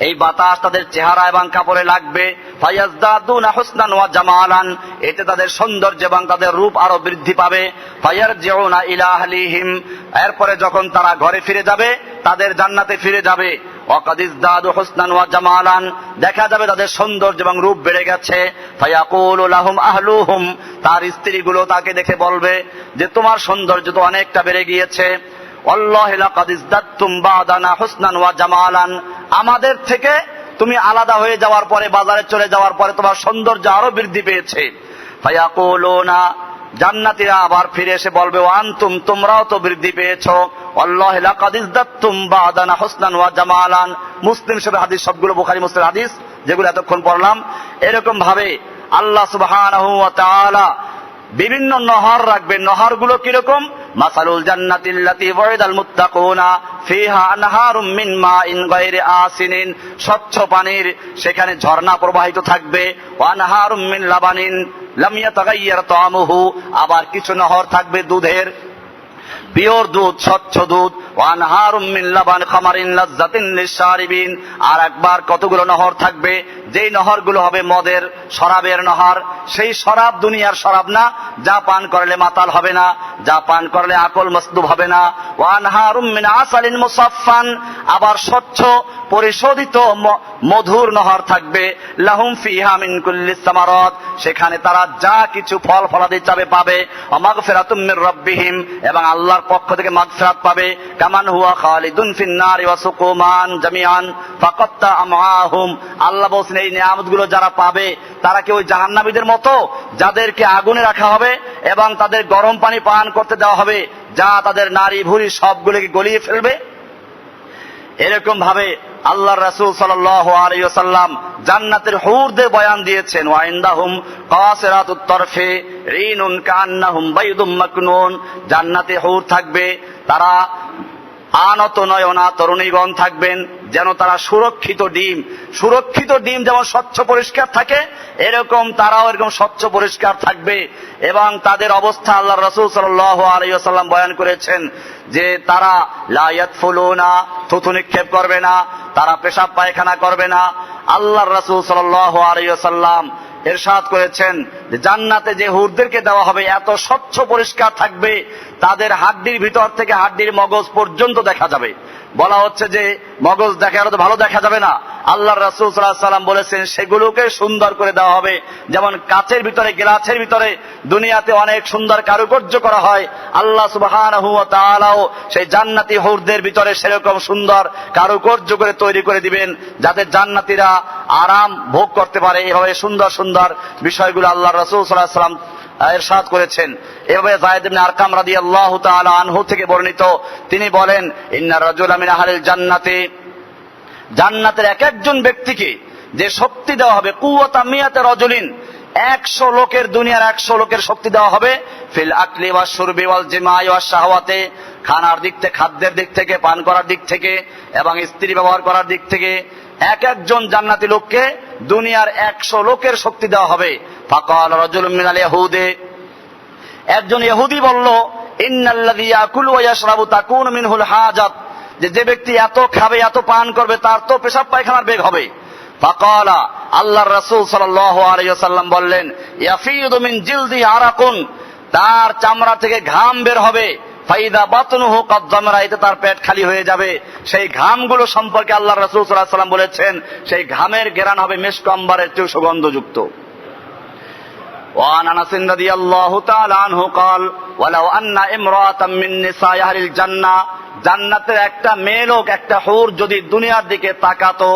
এই বাতাস তাদের চেহারা এবং কাপড়ে লাগবে। ফায়াজদাদুনা হুসনান ওয়া জামালান, এতে তাদের সৌন্দর্য এবং তাদের রূপ আরো বৃদ্ধি পাবে। ফায়ারজিউনা ইলা আহলিহিম, এরপরে যখন তারা ঘরে ফিরে যাবে, তাদের জান্নাতে ফিরে যাবে। ওয়াকাদ ইজদাদু হুসনান ওয়া জামালান, দেখা যাবে তাদের সৌন্দর্য এবং রূপ বেড়ে গেছে। ফায়াকুলু লাহুম আহলুহুম, তার স্ত্রীগুলো তাকে দেখে বলবে যে তোমার সৌন্দর্য তো অনেকটা বেড়ে গিয়েছে। ওয়াল্লাহি লাকাদ ইজদাদতুম বাদানা হুসনান ওয়া জামালান, আমাদের থেকে তুমি আলাদা হয়ে যাওয়ার পরে, বাজারে চলে যাওয়ার পরে তোমার সৌন্দর্য আরো বৃদ্ধি পেয়েছে। ফায়াকুলুনা জান্নাতীরা আবার ফিরে এসে বলবে, ওয়ান্তুম, তোমরাও তো বৃদ্ধি পেয়েছো, আল্লাহ লাকাদ ইজদাতুম বাদানা হুসনান ওয়া জামালান। মুসলিম শরীফের হাদিস, সবগুলো বুখারী মুসলিমের হাদিস যেগুলো এতক্ষণ পড়লাম। এরকম ভাবে আল্লাহ সুবহানাহু ওয়া তাআলা বিভিন্ন নহর রাখবেন। নহরগুলো কিরকম? মাসালুল জান্নাতিল্লাতী ওয়াইদাল মুত্তাকুনা ফিহা আনহারুম মিন মাইন গায়রি আসিনিন, স্বচ্ছ পানির সেখানে ঝর্ণা প্রবাহিত থাকবে। ওয়া আনহারুম মিন লাবানিন লাম ইয়াতাগায়্যার তা'আমুহু, আবার কিছু নহর থাকবে দুধের, পিওর দুধ, স্বচ্ছ দুধ। ওয়ানহারুম মিন লাবান খামারিন লাজ্জাতিন লিশারিবিন, আর একবার কতগুলো নহর থাকবে, যেই নহরগুলো হবে মদের, শরাবের নহর। সেই শরাব দুনিয়ার শরাব না, যা পান করলে মাতাল হবে না, যা পান করলে আকল মসলুব হবে না। ওয়ানহারুম মিন আসালিন মুসাফফান, আবার স্বচ্ছ পরিশোধিত মধুর নহর থাকবে। লাহুম ফিহা মিন কুল্লিস সামারাত, সেখানে তারা যা কিছু ফল ফলাদি চাবে পাবে। ওয়া মাগফিরাতুম মির রাব্বিহিম, এবং আল্লাহর পক্ষ থেকে মাগফিরাত পাবে। কামান হুয়া খালিদুন ফিন নারি ওয়া সুকুমান জামিআন ফাকাত্তা আমআহুম, আল্লাহ বলেন এই নিয়ামতগুলো যারা পাবে তারা কি ওই জাহান্নামীদের মতো, যাদেরকে আগুনে রাখা হবে এবং তাদের গরম পানি পান করতে দেওয়া হবে, যা তাদের নারী ভুঁড়ি সবগুলোকে গলিয়ে ফেলবে? এরকম ভাবে আল্লাহর রাসূল সাল্লাল্লাহু আলাইহি ওয়াসাল্লাম জান্নাতের হুরদের বয়ান দিয়েছেন। ওয়া ইনদাহুম কাসিরাতুত তরফি রিনুন কান্নাহুম বাইদুম মাকনুন, জান্নাতে হুর থাকবে, তারা আনত নয়না তরুণীগণ থাকবেন, যেন তারা সুরক্ষিত ডিম। সুরক্ষিত ডিম যেমন স্বচ্ছ পরিষ্কার থাকে, এরকম তারাও এরকম স্বচ্ছ পরিষ্কার থাকবে। এবং তাদের অবস্থা আল্লাহ রাসূল সাল্লাল্লাহু আলাইহি ওয়াসাল্লাম বয়ান করেছেন যে তারা লা ইয়াতফুলুনা, থুথু নিক্ষেপ করবে না, তারা পেশাব পায়খানা করবে না। আল্লাহর রাসূল সাল্লাল্লাহু আলাইহি ওয়াসাল্লাম ইরশাদ করেছেন যে জান্নাতে যে হুরদেরকে দেওয়া হবে এত স্বচ্ছ পরিষ্কার থাকবে, তাদের হাড্ডির ভিতর থেকে হাড্ডির মগজ পর্যন্ত দেখা যাবে। বলা হচ্ছে যে মগজ দেখা তো ভালো দেখা যাবে না, আল্লাহর রাসূল সাল্লাল্লাহু আলাইহি ওয়াসাল্লাম বলেছেন সেগুলোকে সুন্দর করে দেওয়া হবে। যেমন কাচের ভিতরে, গ্লাসের ভিতরে দুনিয়াতে অনেক সুন্দর কারুকার্য করা হয়, আল্লাহ সুবহানাহু ওয়া তাআলাও সেই জান্নাতি হুরদের ভিতরে সেরকম সুন্দর কারুকার্য করে তৈরি করে দিবেন, যাতে জান্নাতীরা আরাম ভোগ করতে পারে। এভাবে সুন্দর সুন্দর বিষয়গুলো আল্লাহর রাসূল সাল্লাল্লাহু আলাইহি ওয়াসাল্লাম ইরশাদ করেছেন। এভাবে যায়েদ ইবনে আরকাম রাদিয়াল্লাহু তাআলা আনহু থেকে বর্ণিত, তিনি বলেন, ইন্না রাজুলা মিন আহলিল জান্নাতি, জান্নাতের এক একজন ব্যক্তিকে যে শক্তি দেওয়া হবে, কুওয়াতা মিয়াতে রাজুলিন, 100 লোকের, দুনিয়ার 100 লোকের শক্তি দেওয়া হবে। ফিল আকলি ওয়াশ শুরবি ওয়াল জিমাই ওয়াশ শাহওয়াতে, খানার দিক থেকে, খাদ্যের দিক থেকে, পান করার দিক থেকে এবং স্ত্রী ব্যবহার করার দিক থেকে এক একজন জান্নাতি লোককে দুনিয়ার 100 লোকের শক্তি দেওয়া হবে। ফাকাল রাজুলুম মিনাল ইয়াহুদি, একজন ইহুদি বলল, ইন্নাল্লাযী ইয়াকুলু ওয়া ইয়াশরাবু তাকুনু মিনহুল হাজাত, যে ব্যক্তি এত খাবে, এত পান করবে, তার তো পেশাব পায়খানার বেগ হবে। ফাকালা, আল্লাহর রাসূল সাল্লাল্লাহু আলাইহি ওয়াসাল্লাম বললেন, ইয়াফিদু মিন জিলদি আরাকুন, তার চামড়া থেকে ঘাম বের হবে। ফাইদা বাতনুহু কাদ জামরা, এতে তার পেট খালি হয়ে যাবে। সেই ঘামগুলো সম্পর্কে আল্লাহর রাসূল সাল্লাল্লাহু আলাইহি ওয়াসাল্লাম বলেছেন, সেই ঘামের ঘ্রাণ হবে মিশক আম্বারের চেয়ে সুগন্ধযুক্ত। وعن انس رضي الله تعالى عنه قال ولو ان امراه من نساء اهل الجنه, জান্নাতের একটা মেয়ে লোক, একটা হুর যদি দুনিয়ার দিকে তাকাতো,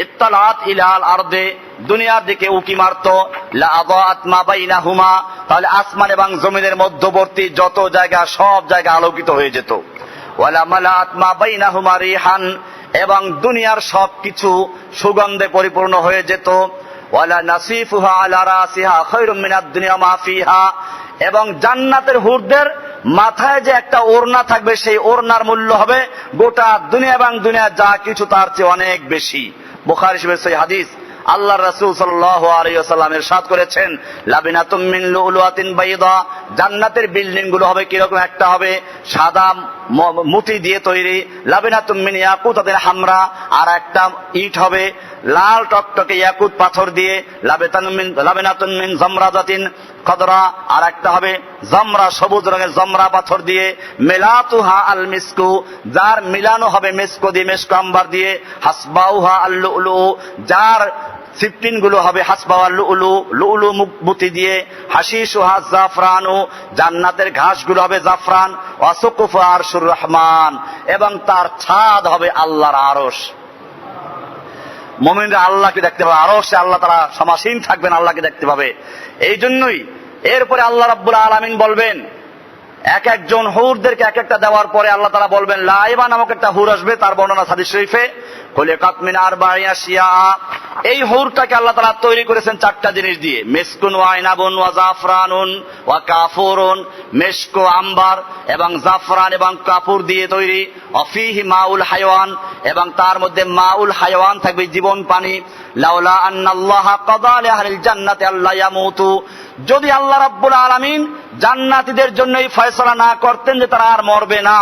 ইত্তালাত ইলাল আরদে, দুনিয়ার দিকে উকি মারতো, লা আযাআত মা বাইনাহুমা, তাহলে আসমান এবং জমিনের মধ্যবর্তী যত জায়গা, সব জায়গা আলোকিত হয়ে যেত। ওয়ালা মালাআত মা বাইনাহুমা রিহান, এবং দুনিয়ার সবকিছু সুগন্ধে পরিপূর্ণ হয়ে যেত। ওয়ালা নাসিফুহা আলা রাসিহা খায়রুম মিনাদ দুনিয়া মা ফিহা, এবং জান্নাতের হুরদের মাথায় যে একটা ওড়না থাকবে, সেই ওড়নার মূল্য হবে গোটা দুনিয়া এবং দুনিয়া যা কিছু তার চেয়ে অনেক বেশি। বুখারী শরীফের সেই হাদিস, আল্লাহর রাসূল সাল্লাল্লাহু আলাইহি ওয়াসাল্লাম ইরশাদ করেছেন, লাবিনাতুম মিন লুলুআতিন বাইদা, জান্নাতের বিল্ডিং গুলো হবে কিরকম, একটা হবে সাদা মুতি দিয়ে তৈরি, লাবিনাতুম মিন ইয়াকুতাতিন হামরা, আর একটা ইট হবে লাল টকটকে ইয়াকুত পাথর দিয়ে, লাবিনাতুন মিন জামরাজাতিন কদরা, আর একটা হবে জামরা, সবুজ রঙের জামরা পাথর দিয়ে, মেলাতুহা আল মিসকু, যার মিলানো হবে মিস্ক দিয়ে, মিস্ক আম্বার দিয়ে, হাসবাউহা আল লুলু, যার 15 গুলো হবে হাসবাওয়া লুলু, লুলু মুতি দিয়ে, হাসিসুহা জাফরানু, জান্নাতের ঘাসগুলো হবে জাফরান, ওয়াসুকুফু আরশুর রহমান, এবং তার ছাদ হবে আল্লাহর আরশ। মুমিনরা আল্লাহকে দেখতে পাবে, আরশে আল্লাহ তারা সমাসীন থাকবেন, আল্লাহকে দেখতে পাবে। এই জন্যই এরপরে আল্লাহ রাব্বুল আলামিন বলবেন, এক একজন হুরদেরকে এক একটা দেওয়ার পরে আল্লাহ তাআলা বলবেন, লাইবা নামক একটা হুর আসবে, তার বর্ণনা হাদিস শরীফে, খুলিকাত মিন আরবাইয়া শিয়া। এই হুরটাকে আল্লাহ তাআলা তৈরি করেছেন চারটা জিনিস দিয়ে, মিসকুন ওয়া আইনাবুন ওয়া জাফরানুন ওয়া কাফুরুন, মেশকো আম্বার এবং জাফরান এবং কাপুর দিয়ে তৈরি। অফিহি মাউল হায়াওয়ান, এবং তার মধ্যে মাউল হায়াওয়ান থাকবে, জীবন পানি। লাউলা আন্নাল্লাহা কাদা লিআহলিল জান্নাতি আল্লা ইয়ামুতু, যদি আল্লাহ রাব্বুল আলামিন জান্নাতীদের জন্য এই ফয়সালা না করতেন যে তারা আর মরবে না,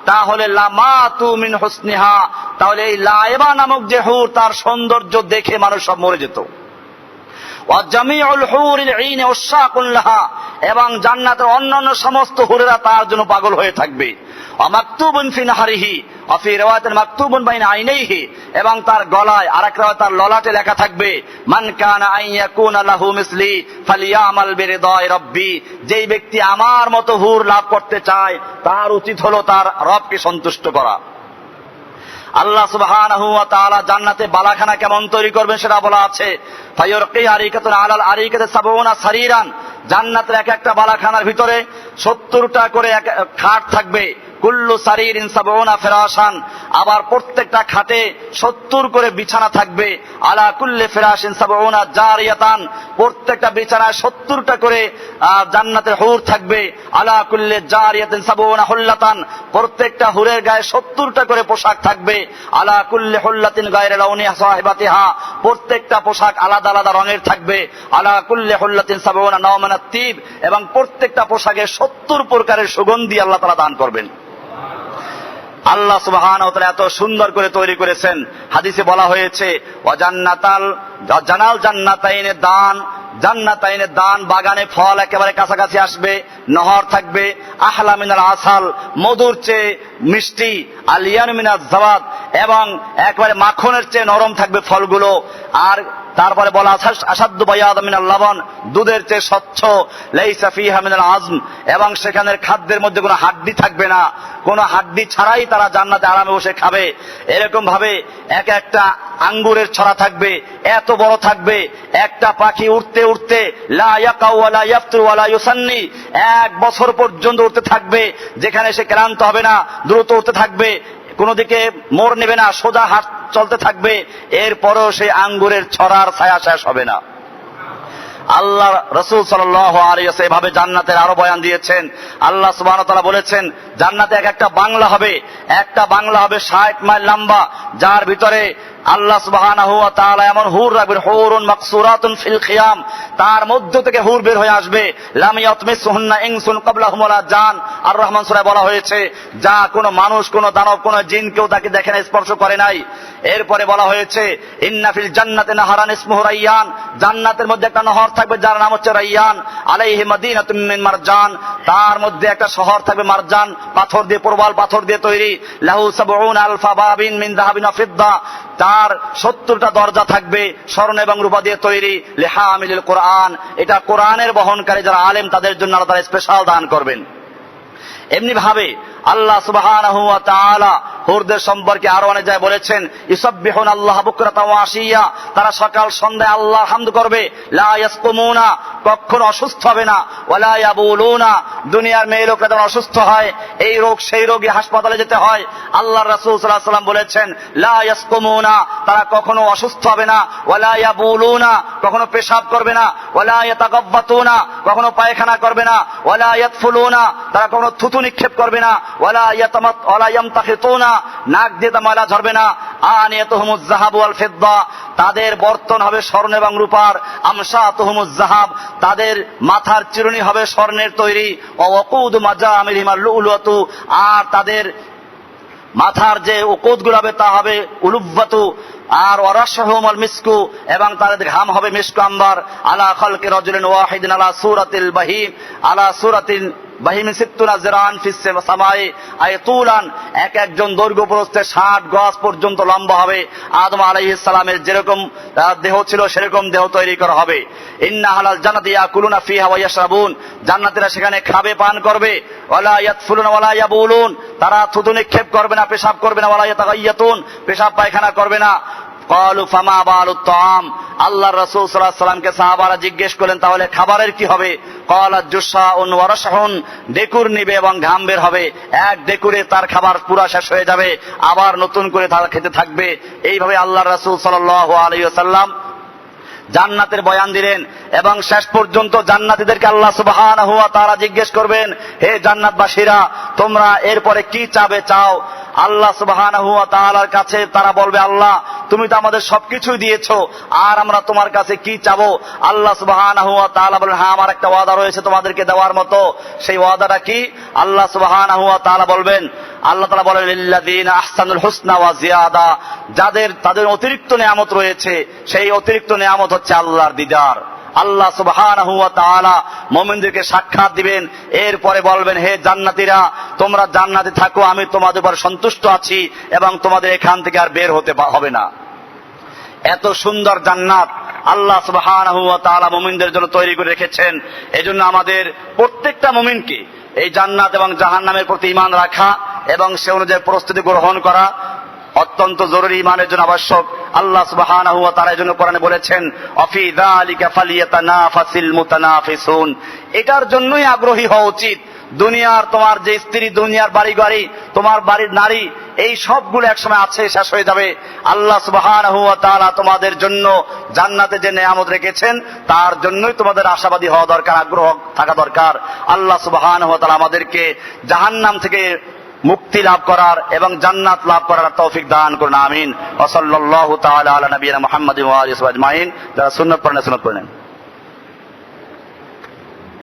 তাহলে লামাতু মিন হুসনিহা, তাহলে এই লাইবা নামক যে হুর, তার সৌন্দর্য দেখে মানুষ সব মরে যেত। ওয়া জামিউল হুরিল ঈন উশাকুন লাহা, এবং জান্নাতের অন্যান্য সমস্ত হুরেরা তার জন্য পাগল হয়ে থাকবে। ওয়া মাকতুবুন ফি নাহরিহি ওয়া ফি riwayatin মাকতুবুন বাইনা আইনাইহি, এবং তার গলায়, আরেক রাওয়ায় তার ললাটে লেখা থাকবে, মান কানা আন ইয়াকুনা লাহু মিসলি ফালিয়ামাল বিরিদাই রাব্বি, যেই ব্যক্তি আমার মতো হুর লাভ করতে চায় তার উচিত হলো তার রবকে সন্তুষ্ট করা। আল্লাহ সুবহানাহু ওয়া তাআলা জান্নাতে বালাখানা কেমন তৈরি করবেন সেটা বলা আছে, ফায়ুরকি আরিকাতুন আলাল আরিকাতি সাবউনা সারিরান, জান্নাতের এক একটা বালাখানার ভিতরে 70টা করে খাট থাকবে, কুল্লু সারিরিন সাবউনা ফিরাশান, আবার প্রত্যেকটা খাটে 70 করে বিছানা থাকবে, আলা কুল্লি ফিরাশিন সাবউনা জারিয়াতান, প্রত্যেকটা বিছানায় 70টা করে জান্নাতের হুর থাকবে, আলা কুল্লি জারিয়াতিন সাবউনা হুল্লাতান, প্রত্যেকটা হুরের গায়ে 70টা করে পোশাক থাকবে, আলা কুল্লি হুল্লাতিন গায়রা লাউনি সাহিবাতিহা, প্রত্যেকটা পোশাক আলাদা আলাদা রঙের থাকবে, আলা কুল্লি হুল্লাতিন সাবউনা নাওমানাত তিব, এবং প্রত্যেকটা পোশাকে 70 প্রকারের সুগন্ধি আল্লাহ তাআলা দান করবেন। আল্লাহ সুবহানাহু ওয়া তাআলা এত সুন্দর করে তৈরি করেছেন, হাদিসে বলা হয়েছে, ওয়া জান্নাতাইনে দান, জান্নাতাইনে দান, বাগানে ফল একেবারে কাছাকাছি আসবে, নহর থাকবে, আহলা মিনাল আসাল, মধুর চেয়ে মিষ্টি, আলিয়ান মিনাজ জাওয়াদ, এবং একেবারে মাখনের চেয়ে নরম থাকবে ফলগুলো। আর তারপরে বলা আছে আসাদ্দু বায়াদ মিনাল লাবান, দুধের চেয়ে স্বচ্ছ, লাইসা ফিহা মিনাল আজম, এবং সেখানের খাদ্যের মধ্যে কোনো হাড্ডি থাকবে না, কোনো হাড্ডি ছাড়াই তারা জান্নাতে আরামে বসে খাবে। এরকম ভাবে এক একটা আঙ্গুরের ছড়া থাকবে, এত বড় থাকবে, একটা পাখি উঠতে উঠতে লা ইয়াকাউ ওয়া লা ইয়াফতুর ওয়া লা ইউসান্নি, 1 বছর পর্যন্ত উঠতে থাকবে, যেখানে সে ক্লান্ত হবে না, দ্রুত উঠতে থাকবে, কোন দিকে মোড় নেবে না, সোজা হাত চলতে থাকবে, এরপরও সেই আঙ্গুরের ছড়ার ছায়া শেষ হবে না। আল্লাহ রাসূল সাল্লাল্লাহু আলাইহি ওয়াসাল্লাম এভাবে জান্নাতের আরো বয়ান দিয়েছেন। আল্লাহ সুবহানাহু ওয়া তাআলা বলেছেন, জান্নাতে এক একটা বাংলা হবে, একটা বাংলা হবে 60 মাইল লম্বা, যার ভিতরে আল্লাহ সুবহানাহু ওয়া তাআলা এমন হুর রাখবেন, হুরুন মাকসুরাতুন ফিল খিয়াম, তার মধ্য থেকে হুর বের হয়ে আসবে, লাম ইয়াতমিসুহুন্না ইনসুন ক্বাবলাহুম ওয়ালা জান, আর রহমান সূরায় বলা হয়েছে, যা কোনো মানুষ, কোনো দানব, কোনো জিন কেউ তাকে দেখে না, স্পর্শ করে নাই। এরপরে বলা হয়েছে, ইন্না ফিল জান্নাতি নাহারান ইসমুহু রায়্যান, জান্নাতের মধ্যে একটা নহর থাকবে যার নাম হচ্ছে রায়্যান, আলাইহি মাদিনাতুম মিন মারজান, তার মধ্যে একটা শহর থাকবে মারজান, পাথর দিয়ে, প্রবাল পাথর দিয়ে তৈরি, লাহু সাবউনা আলফা বাবিন মিন যাহাবিন ওয়া ফিদ্দা, তার 70টা দরজা থাকবে স্বর্ণ এবং রূপা দিয়ে তৈরি, লিহামিলিল কোরআন, এটা কোরআনের বহনকারী যারা আলেম তাদের জন্য আল্লাহ তাআলা স্পেশাল দান করবেন। এমনি ভাবে আল্লাহ সুবহানাহু ওয়া তাআলা হুরদের সম্পর্কে আরো অনেক জায়গায় বলেছেন, ইউসাব্বিহুনা আল্লাহ বুকরাতাও ওয়া আশিয়া, তারা সকাল সন্ধ্যায় আল্লাহর হামদ করবে, লা ইয়াসকুমুনা, কখনো অসুস্থ হবে না, ওয়ালা ইয়াবুলুনা, দুনিয়ার মেয়ে লোকরা যখন অসুস্থ হয়, এই রোগ সেই রোগে হাসপাতালে যেতে হয়, আল্লাহর রাসূল সাল্লাল্লাহু আলাইহি ওয়াসাল্লাম বলেছেন, লা ইয়াসকুমুনা, তারা কখনো অসুস্থ হবে না, ওয়ালা ইয়াবুলুনা, কখনো পেশাব করবে না, ওয়ালা ইয়াতাগাব্বাতুনা, কখনো পায়খানা করবে না, ওয়ালা ইয়াতফুলুনা, তারা কখনো থুতু নিক্ষেপ করবে না, ওয়ালা ইয়ামতাখিতুনা, নাক দিয়ে ময়লা ঝরবে না, আনিয়াতুহুমুজ যাহাবু ওয়াল ফিদ্দা, তাদের বর্তন হবে স্বর্ণ এবং রূপার, আমশাতুহুমুজ যাহাব, তাদের মাথার চিরুনি হবে স্বর্ণের তৈরি, ওয়া ওয়াকুদু মাজামিরিহিম আল-লুলুতু, আর তাদের মাথার যে উকুদগুলো হবে তা হবে উলুব্বাতু, আর ওয়ারাশহুমুল মিসকু, এবং তাদের ঘাম হবে মিসকু আম্বার, আলা খালকি রাজুলিন ওয়াহিদিন আলা সূরাতিল বাহিম, আলা সূরাতিল বাহিম সিত্তুনা জিরান ফিস সামাই আয়াতুলান, এক একজন দৈর্ঘ্য প্রস্থে 60 গজ পর্যন্ত লম্বা হবে। আদম আলাইহিস সালামের যেরকম দেহ ছিল সেরকম দেহ তৈরি করা হবে। ইন্না আহলাল জান্নাতি ইয়াকুলুনা ফিহা ওয়া ইয়াশরাবুন, জান্নাতীরা সেখানে খাবে, পান করবে, ওয়ালা ইয়াতফুলুনা ওয়ালা ইয়াবুলুন, তারা থুতু নিক্ষেপ করবে না, পেশাব করবে না, ওয়ালা ইয়াতাগাইয়াতুন, পেশাব পায়খানা করবে না, ক্বালু ফামা বালুত তাআম, আল্লাহর রাসূল সাল্লাল্লাহু আলাইহি ওয়াসাল্লামকে সাহাবারা জিজ্ঞেস করলেন তাহলে খাবারের কি হবে? ক্বালা জুসাউন ওয়া রাশহুন, ডেকুর নিবে এবং ঘাম বের হবে, এক ডেকুরে তার খাবার পুরা শেষ হয়ে যাবে, আবার নতুন করে তারা খেতে থাকবে। এইভাবে আল্লাহর রাসূল সাল্লাল্লাহু আলাইহি ওয়াসাল্লাম জান্নাতের বয়ান দিলেন এবং শেষ পর্যন্ত জান্নাতীদেরকে আল্লাহ সুবহানাহু ওয়া তাআলা জিজ্ঞেস করবেন, হে জান্নাতবাসীরা তোমরা এরপরে কি চাবে চাও। আল্লাহ সুবহানাহু ওয়া তাআলার কাছে তারা বলবে, আল্লাহ তুমি তো আমাদের সবকিছুই দিয়েছো, আর আমরা তোমার কাছে কি চাবো? আল্লাহ সুবহানাহু ওয়া তাআলা বলেন, হ্যাঁ আমার একটা ওয়াদা রয়েছে তোমাদেরকে দেওয়ার মতো। সেই ওয়াদাটা কি? আল্লাহ সুবহানাহু ওয়া তাআলা বলবেন, আল্লাহ তাআলা বলেন লিল্লাযীনা আহসানুল হুসনা ওয়া জিয়াদা, তাদের অতিরিক্ত নিয়ামত রয়েছে, সেই অতিরিক্ত নিয়ামত হচ্ছে আল্লাহর দিদার। আল্লাহ সুবহানাহু ওয়া তাআলা মুমিনদেরকে সাক্ষাৎ দিবেন, এরপরে বলবেন, হে জান্নাতীরা তোমরা জান্নাতে থাকো, আমি তোমাদের উপর সন্তুষ্ট আছি এবং তোমাদের এখান থেকে আর বের হতে হবে না। এত সুন্দর জান্নাত আল্লাহ সুবহানাহু ওয়া তাআলা মুমিনদের জন্য তৈরি করে রেখেছেন। এজন্য আমাদের প্রত্যেকটা মুমিনকে এই জান্নাত এবং জাহান্নামের প্রতি ঈমান রাখা এবং সে অনুযায়ী প্রস্তুতি গ্রহণ করা অত্যন্ত জরুরি, ঈমানের জন্য আবশ্যক। আল্লাহ সুবহানাহু ওয়া তাআলা এজন্য কোরআনে বলেছেন, অফি যালিকা ফালিয়াতানাফাসিল মুতানাফিসুন, এটার জন্যই আগ্রহী হওয়া উচিত। দুনিয়ার তোমার যে স্ত্রী, দুনিয়ার বাড়ি গাড়ি, তোমার বাড়ির নারী, এই সবগুলো একসময় আছে, শেষ হয়ে যাবে। আল্লাহ সুবহানাহু ওয়া তাআলা তোমাদের জন্য জান্নাতে যে নিয়ামত রেখেছেন তার জন্যই তোমাদের আশাবাদী হওয়া দরকার, আগ্রহ থাকা দরকার। আল্লাহ সুবহানাহু ওয়া তাআলা আমাদেরকে জাহান্নাম থেকে মুক্তি লাভ করার এবং জান্নাত লাভ করার তৌফিক দান করুন, আমিন। ওয়া সাল্লাল্লাহু তাআলা আলা নবিয়িনা মুহাম্মাদিন ওয়া আলিহি ওয়া সাহবিহি আজমাইন। যারা সুন্নাত পড়েন সুন্নাত পড়েন।